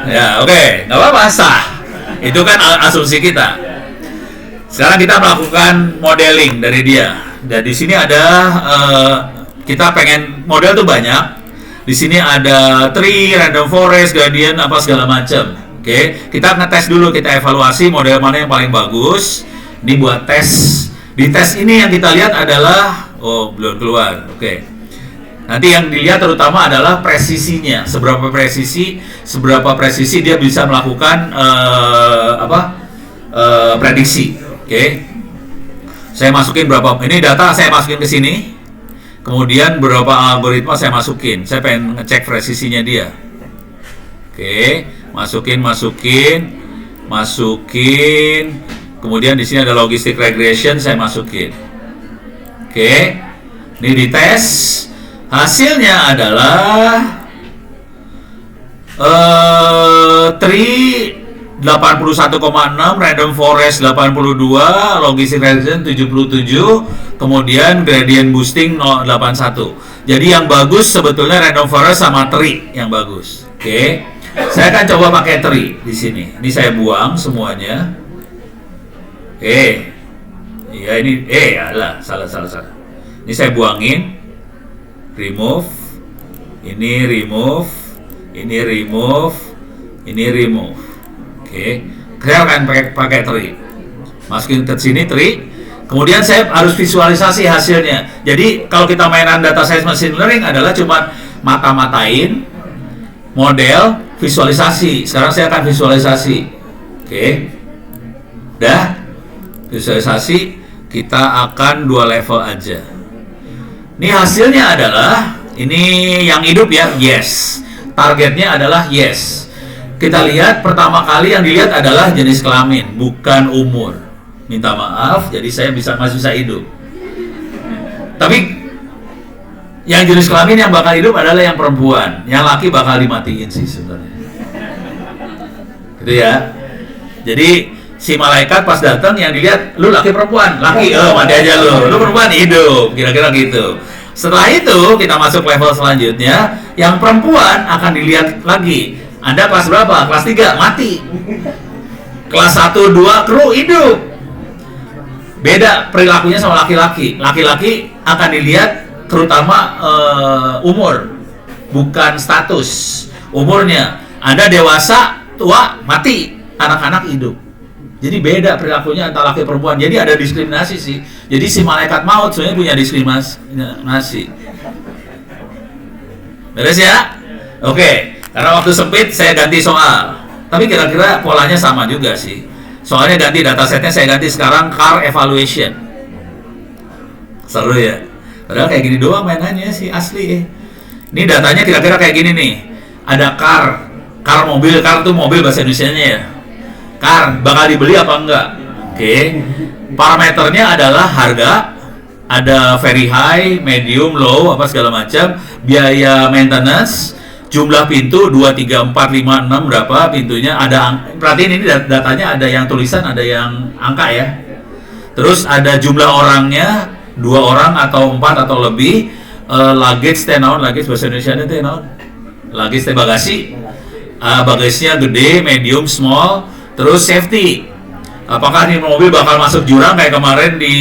Ya, oke, nggak apa-apa, sah. Itu kan asumsi kita. Sekarang kita melakukan modeling dari dia. Dan di sini ada kita pengen model tuh banyak. Di sini ada tree, random forest, gradient, apa segala macam. Oke, kita ngetes dulu, kita evaluasi model mana yang paling bagus. Ini buat tes. Di tes ini yang kita lihat adalah belum keluar. Oke. Nanti yang dilihat terutama adalah presisinya. Seberapa presisi dia bisa melakukan prediksi. Oke. Saya masukin berapa, ini data saya masukin ke sini. Kemudian beberapa algoritma saya masukin. Saya pengen ngecek presisinya dia. Oke, masukin. Kemudian di sini ada logistic regression, saya masukin. Oke, ini dites. Hasilnya adalah tree 81,6, random forest 82, logistic regression 77, kemudian gradient boosting 81. Jadi yang bagus sebetulnya random forest sama tree yang bagus. Oke, saya akan coba pakai tree di sini. Ini saya buang semuanya. Ya ini salah. Ini saya buangin, remove, ini remove. Oke, saya akan pakai tree, masukin ke sini tree. Kemudian saya harus visualisasi hasilnya. Jadi kalau kita mainan data science machine learning adalah cuma mata-matain model, visualisasi. Sekarang saya akan visualisasi. Oke, visualisasi, kita akan 2 level aja. Ini hasilnya adalah, ini yang hidup ya, yes. Targetnya adalah yes. Kita lihat pertama kali yang dilihat adalah jenis kelamin, bukan umur. Minta maaf, jadi saya masih bisa hidup. Tapi yang jenis kelamin yang bakal hidup adalah yang perempuan, yang laki bakal dimatiin sih sebenarnya. Gitu ya. Jadi si malaikat pas datang yang dilihat, lu laki perempuan, laki, mati aja lu perempuan hidup, kira-kira gitu. Setelah itu kita masuk level selanjutnya, yang perempuan akan dilihat lagi. Anda kelas berapa? Kelas 3, mati. Kelas 1, 2, kru hidup. Beda perilakunya sama laki-laki. Laki-laki akan dilihat terutama umur, bukan status. Umurnya, Anda dewasa, tua, mati, anak-anak hidup. Jadi beda perilakunya antara laki perempuan. Jadi ada diskriminasi sih. Jadi si malaikat maut sebenarnya punya diskriminasi. Beres ya? Oke. Karena waktu sempit saya ganti soal. Tapi kira-kira polanya sama juga sih. Soalnya ganti datasetnya, saya ganti sekarang car evaluation. Seru ya? Padahal kayak gini doang mainannya sih asli. Ini datanya kira-kira kayak gini nih. Ada car mobil, car tuh mobil bahasa Indonesianya ya. bakal dibeli apa enggak. Oke. Parameternya adalah harga, ada very high, medium, low, apa segala macam, biaya maintenance, jumlah pintu 2, 3, 4, 5, 6 berapa pintunya, perhatiin ini datanya ada yang tulisan, ada yang angka ya. Terus ada jumlah orangnya, 2 orang atau 4 atau lebih, luggage naon, luggage bahasa Indonesia itu naon? Luggage bagasi. Bagasinya gede, medium, small, terus safety. Apakah nih mobil bakal masuk jurang kayak kemarin di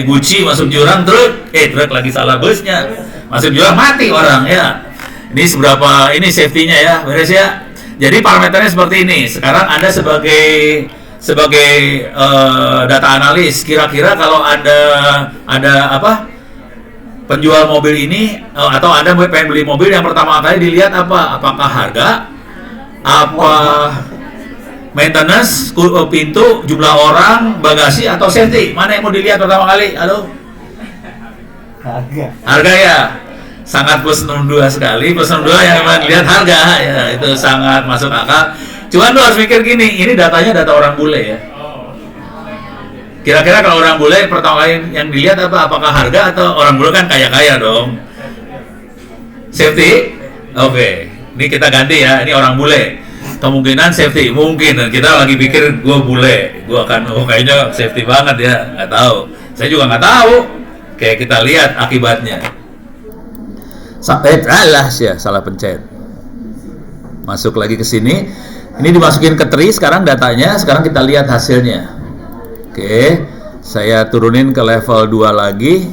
Gucci masuk jurang truk lagi salah busnya masuk jurang mati orang ya. Ini seberapa ini safety-nya ya, beres ya. Jadi parameternya seperti ini. Sekarang Anda sebagai data analis, kira-kira kalau ada apa penjual mobil ini atau Anda pengen beli mobil, yang pertama kali dilihat apa? Apakah harga? Apa maintenance, pintu, jumlah orang, bagasi, atau safety? Mana yang mau dilihat pertama kali? Halo? Harga ya? Sangat plus 62 sekali. Plus 62 yang memang lihat harga ya, itu sangat masuk akal. Cuman lu harus mikir gini, ini datanya data orang bule ya. Kira-kira kalau orang bule pertama kali yang dilihat apa? Apakah harga atau orang bule kan kaya-kaya dong? Safety? Oke. Ini kita ganti ya, ini orang bule. Kemungkinan safety, mungkin. Dan kita lagi pikir gue bule, gue akan kayaknya safety banget ya, nggak tahu. Saya juga nggak tahu. Kayak kita lihat akibatnya. Salah pencet. Masuk lagi ke sini. Ini dimasukin ke tree sekarang datanya. Sekarang kita lihat hasilnya. Oke, saya turunin ke level 2 lagi.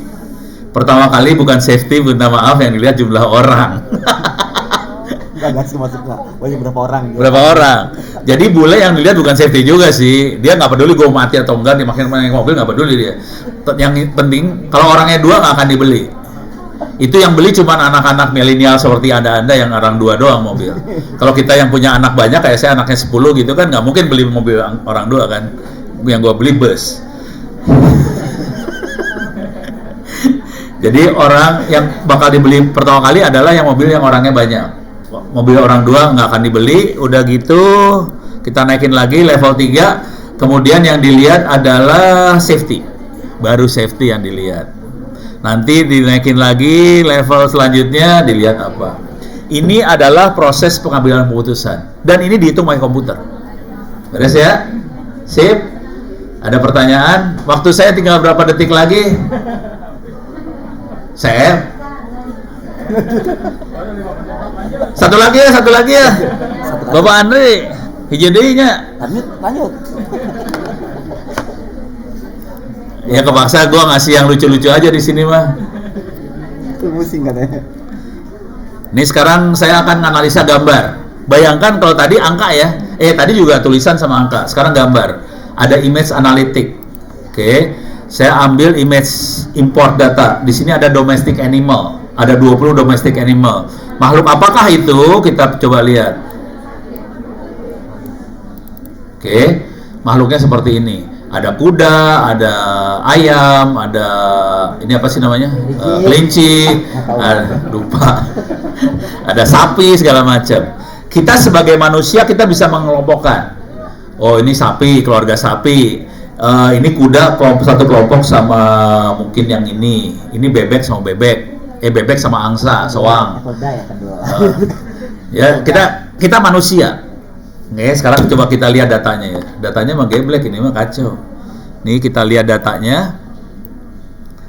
Pertama kali bukan safety, minta maaf, yang dilihat jumlah orang. Enggak sih masuknya. Berapa orang? Berapa orang? Jadi bule yang dilihat bukan safety juga sih. Dia nggak peduli gue mati atau enggak, dimakin naik mobil nggak peduli dia. Yang penting kalau orangnya 2 nggak akan dibeli. Itu yang beli cuma anak-anak milenial seperti Anda yang orang 2 doang mobil. Kalau kita yang punya anak banyak kayak saya anaknya 10 gitu kan nggak mungkin beli mobil orang 2 kan. Yang gue beli bus. Jadi orang yang bakal dibeli pertama kali adalah yang mobil yang orangnya banyak. Mobil orang 2 nggak akan dibeli. Udah gitu kita naikin lagi level 3. Kemudian yang dilihat adalah safety. Baru safety yang dilihat. Nanti dinaikin lagi level selanjutnya dilihat apa. Ini adalah proses pengambilan keputusan. Dan ini dihitung pakai komputer. Beres ya? Sip? Ada pertanyaan? Waktu saya tinggal berapa detik lagi? Saya? Satu lagi ya. Bapak Andre, hijau deui-nya. Lanjut. Ya kepaksa gue ngasih yang lucu-lucu aja di sini mah. Pusing katanya. Ini sekarang saya akan analisa gambar. Bayangkan kalau tadi angka ya. Tadi juga tulisan sama angka. Sekarang gambar. Ada image analytic. Oke. Saya ambil image import data. Di sini ada domestic animal. Ada 20 domestic animal. Makhluk apakah itu? Kita coba lihat. Oke. Makhluknya seperti ini. Ada kuda, ada ayam, ada ini apa sih namanya? Kelinci, lupa. Ada sapi segala macam. Kita sebagai manusia kita bisa mengelompokkan. Oh, ini sapi, keluarga sapi. Ini kuda satu kelompok sama mungkin yang ini. Ini bebek sama bebek. Bebek sama angsa, soang. Ya, kita manusia. Nih, sekarang coba kita lihat datanya ya. Datanya mah geblek, ini mah kacau. Nih kita lihat datanya.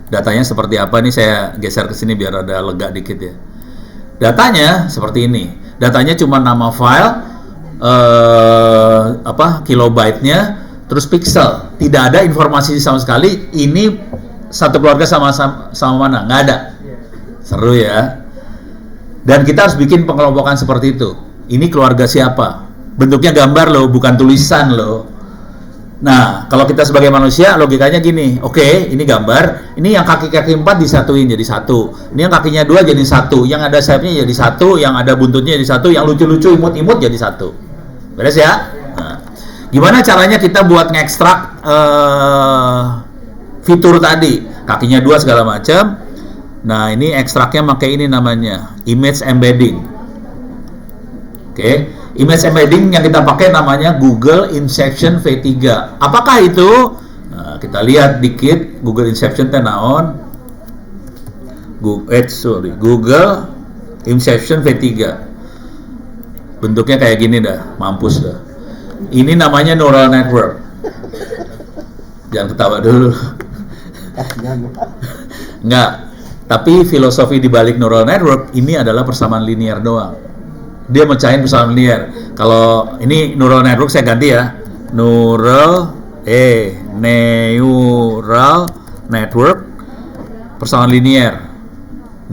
Datanya seperti apa nih, saya geser ke sini biar ada lega dikit ya. Datanya seperti ini. Datanya cuma nama file, kilobyte-nya, terus pixel. Tidak ada informasi sama sekali. Ini satu keluarga sama mana? Nggak ada. Seru ya. Dan kita harus bikin pengelompokan seperti itu. Ini keluarga siapa? Bentuknya gambar loh, bukan tulisan loh. Nah, kalau kita sebagai manusia logikanya gini. Oke, ini gambar. Ini yang kaki-kaki 4 disatuin jadi satu. Ini yang kakinya 2 jadi satu. Yang ada sayapnya jadi satu. Yang ada buntutnya jadi satu. Yang lucu-lucu imut-imut jadi satu. Beres ya? Nah, gimana caranya kita buat ngekstrak fitur tadi? Kakinya 2 segala macam. Nah, ini ekstraknya pakai ini namanya image embedding. Oke, image embedding yang kita pakai namanya Google Inception V3. Apakah itu? Nah, kita lihat dikit Google Inception naon. Google Inception V3. Bentuknya kayak gini dah, mampus dah. Ini namanya neural network. Jangan ketawa dulu. Enggak. Tapi filosofi di balik neural network ini adalah persamaan linear doang. Dia mecahin persamaan linear. Kalau ini neural network saya ganti ya. Neural network persamaan linear.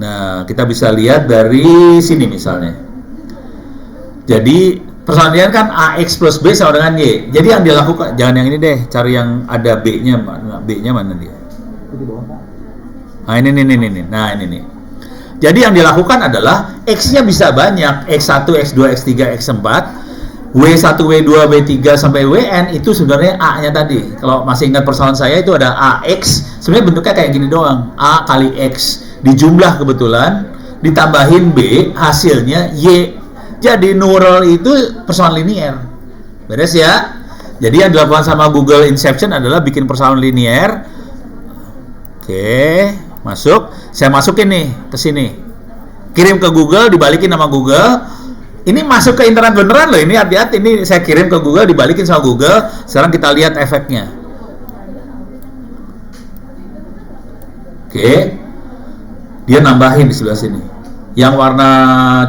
Nah, kita bisa lihat dari sini misalnya. Jadi persamaan linear kan AX plus B sama dengan Y. Jadi yang dilakukan, jangan yang ini deh, cari yang ada B-nya. B-nya mana dia? Nah, ini. Nah, ini nih. Jadi yang dilakukan adalah X-nya bisa banyak, X1, X2, X3, X4, W1, W2, W3 sampai WN itu sebenarnya A-nya tadi. Kalau masih ingat persoalan saya itu ada AX, sebenarnya bentuknya kayak gini doang, A kali X, dijumlah kebetulan, ditambahin B, hasilnya Y. Jadi neural itu persamaan linear. Beres ya? Jadi yang dilakukan sama Google Inception adalah bikin persamaan linear. Oke. Masuk, saya masukin nih ke sini, kirim ke Google, dibalikin sama Google. Ini masuk ke internet beneran loh, ini hati-hati, ini saya kirim ke Google, dibalikin sama Google. Sekarang kita lihat efeknya. Oke, dia nambahin di sebelah sini. Yang warna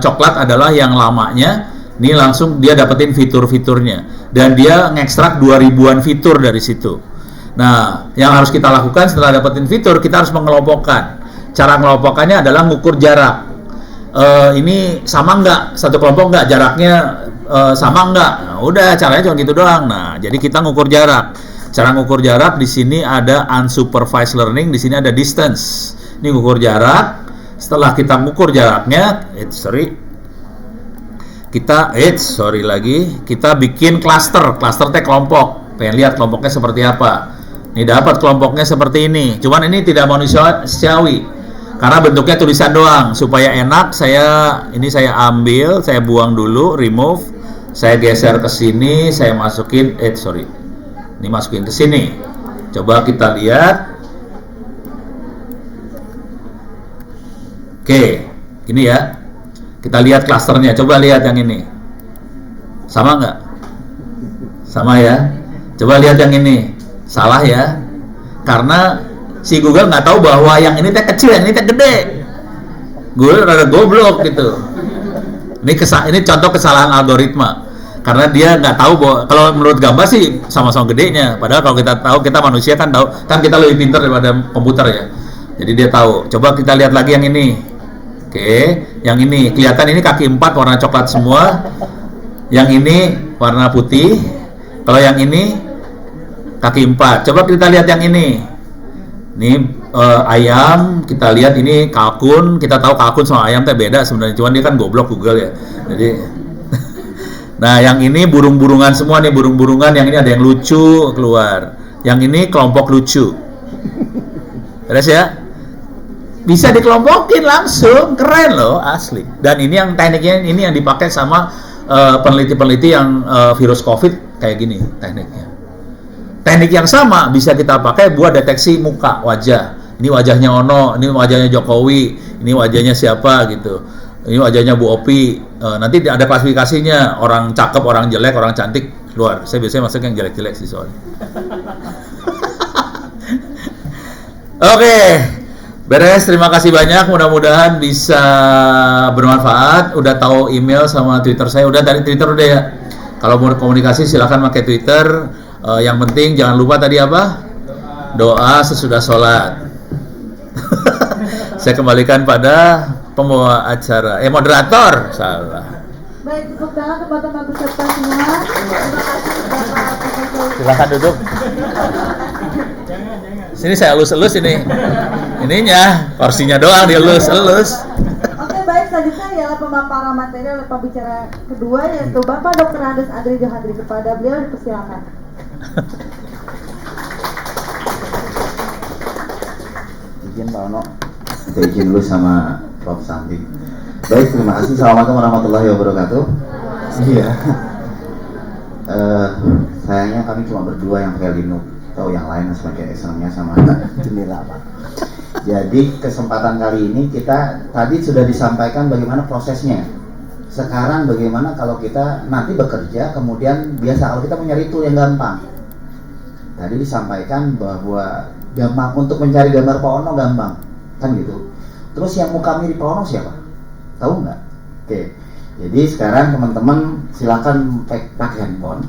coklat adalah yang lamanya. Ini langsung dia dapetin fitur-fiturnya, dan dia ngekstrak 2000-an fitur dari situ. Nah, yang harus kita lakukan setelah dapetin fitur, kita harus mengelompokkan. Cara mengelompokkannya adalah ngukur jarak. Ini sama nggak? Satu kelompok nggak? Jaraknya sama nggak? Nah, udah, caranya cuma gitu doang. Nah, jadi kita ngukur jarak. Cara ngukur jarak di sini ada unsupervised learning, di sini ada distance. Ini ngukur jarak. Setelah kita ngukur jaraknya, kita bikin cluster teh kelompok. Pengen lihat kelompoknya seperti apa. Ini dapat kelompoknya seperti ini. Cuman ini tidak manusiawi karena bentuknya tulisan doang. Supaya enak, saya ambil, saya buang dulu, remove, saya geser ke sini, saya masukin. Ini masukin ke sini. Coba kita lihat. Oke, ini ya. Kita lihat klasternya. Coba lihat yang ini. Sama nggak? Sama ya. Coba lihat yang ini. Salah ya, karena si Google nggak tahu bahwa yang ini teh kecil, yang ini teh gede. Google rada goblok gitu. Ini contoh kesalahan algoritma, karena dia nggak tahu bahwa kalau menurut gambar sih sama-sama gedenya. Padahal kalau kita tahu, kita manusia kan tahu, kan kita lebih pintar daripada komputer ya. Jadi dia tahu. Coba kita lihat lagi yang ini. Oke, yang ini kelihatan ini kaki 4 warna coklat semua. Yang ini warna putih. Kalau yang ini kaki 4. Coba kita lihat yang ini. Ini ayam, kita lihat ini kalkun. Kita tahu kalkun sama ayam teh beda sebenarnya. Cuman dia kan goblok Google ya. Jadi nah, yang ini burung-burungan semua nih, burung-burungan. Yang ini ada yang lucu keluar. Yang ini kelompok lucu. Beres ya? Bisa dikelompokin langsung, keren loh, asli. Dan ini yang tekniknya, ini yang dipakai sama peneliti-peneliti yang virus COVID kayak gini tekniknya. Teknik yang sama bisa kita pakai buat deteksi muka, wajah. Ini wajahnya Ono, ini wajahnya Jokowi, ini wajahnya siapa gitu. Ini wajahnya Bu Opi. Nanti ada klasifikasinya, orang cakep, orang jelek, orang cantik keluar. Saya biasanya masuk yang jelek-jelek sih soalnya. Oke. Beres, terima kasih banyak. Mudah-mudahan bisa bermanfaat. Udah tahu email sama Twitter saya. Udah dari Twitter udah ya. Kalau mau komunikasi silakan pakai Twitter. Yang penting jangan lupa tadi apa? Doa sesudah sholat. Saya kembalikan pada pembawa acara. Moderator. Salah. Baik, tepuk tangan teman-teman peserta semua. Terima kasih Bapak Profesor. Silakan duduk. Sini saya elus-elus ini. Ininya, kursinya doang dielus-elus. Oke, baik, selanjutnya ialah pemaparan materi oleh pembicara kedua, yaitu Bapak Dr. Andes Andri Johadri. Kepada beliau dipersilakan. Izin Pak Ono, kita izin dulu sama Prof. Santi. Baik, terima kasih. Assalamualaikum warahmatullahi wabarakatuh. Iya. Sayangnya kami cuma berdua yang pakai Linux, atau yang lain harus pakai Excel-nya sama jendela Pak. Jadi kesempatan kali ini kita tadi sudah disampaikan bagaimana prosesnya. Sekarang bagaimana kalau kita nanti bekerja, kemudian biasa kalau kita mencari tool yang gampang. Tadi disampaikan bahwa gampang untuk mencari gambar Pak Ono gampang, kan gitu. Terus yang muka mirip Pak Ono siapa? Tahu nggak? Oke. Jadi sekarang teman-teman silakan pakai handphone.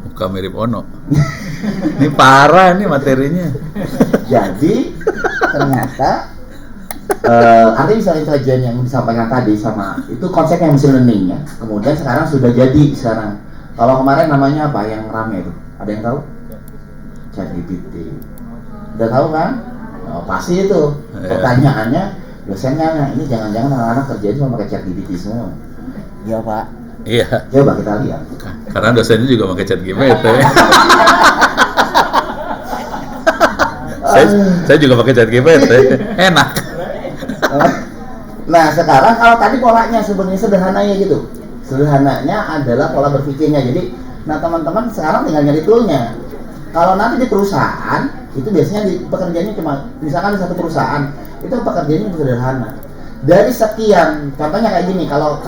Muka mirip Ono. Ini parah nih materinya. Jadi ternyata artificial intelligence yang disampaikan tadi sama itu konsepnya machine learning ya. Kemudian sekarang sudah jadi sekarang. Kalau kemarin namanya apa yang rame itu? Ada yang tahu? ChatGPT. Udah tahu kan? Oh, pasti itu. Pertanyaannya dosen nanya, ini jangan-jangan anak-anak kerjanya cuma pakai ChatGPT semua. Iya Pak. Iya. Coba kita lihat. Karena dosennya juga pakai ChatGPT. saya juga pakai ChatGPT. Enak. Nah sekarang kalau tadi polanya sebenarnya sederhananya gitu. Sederhananya adalah pola berpikirnya. Jadi, nah teman-teman sekarang tinggal nyari toolnya. Kalau nanti di perusahaan itu biasanya pekerjaannya cuma misalkan di satu perusahaan itu pekerjaannya sederhana. Dari sekian, contohnya kayak gini, kalau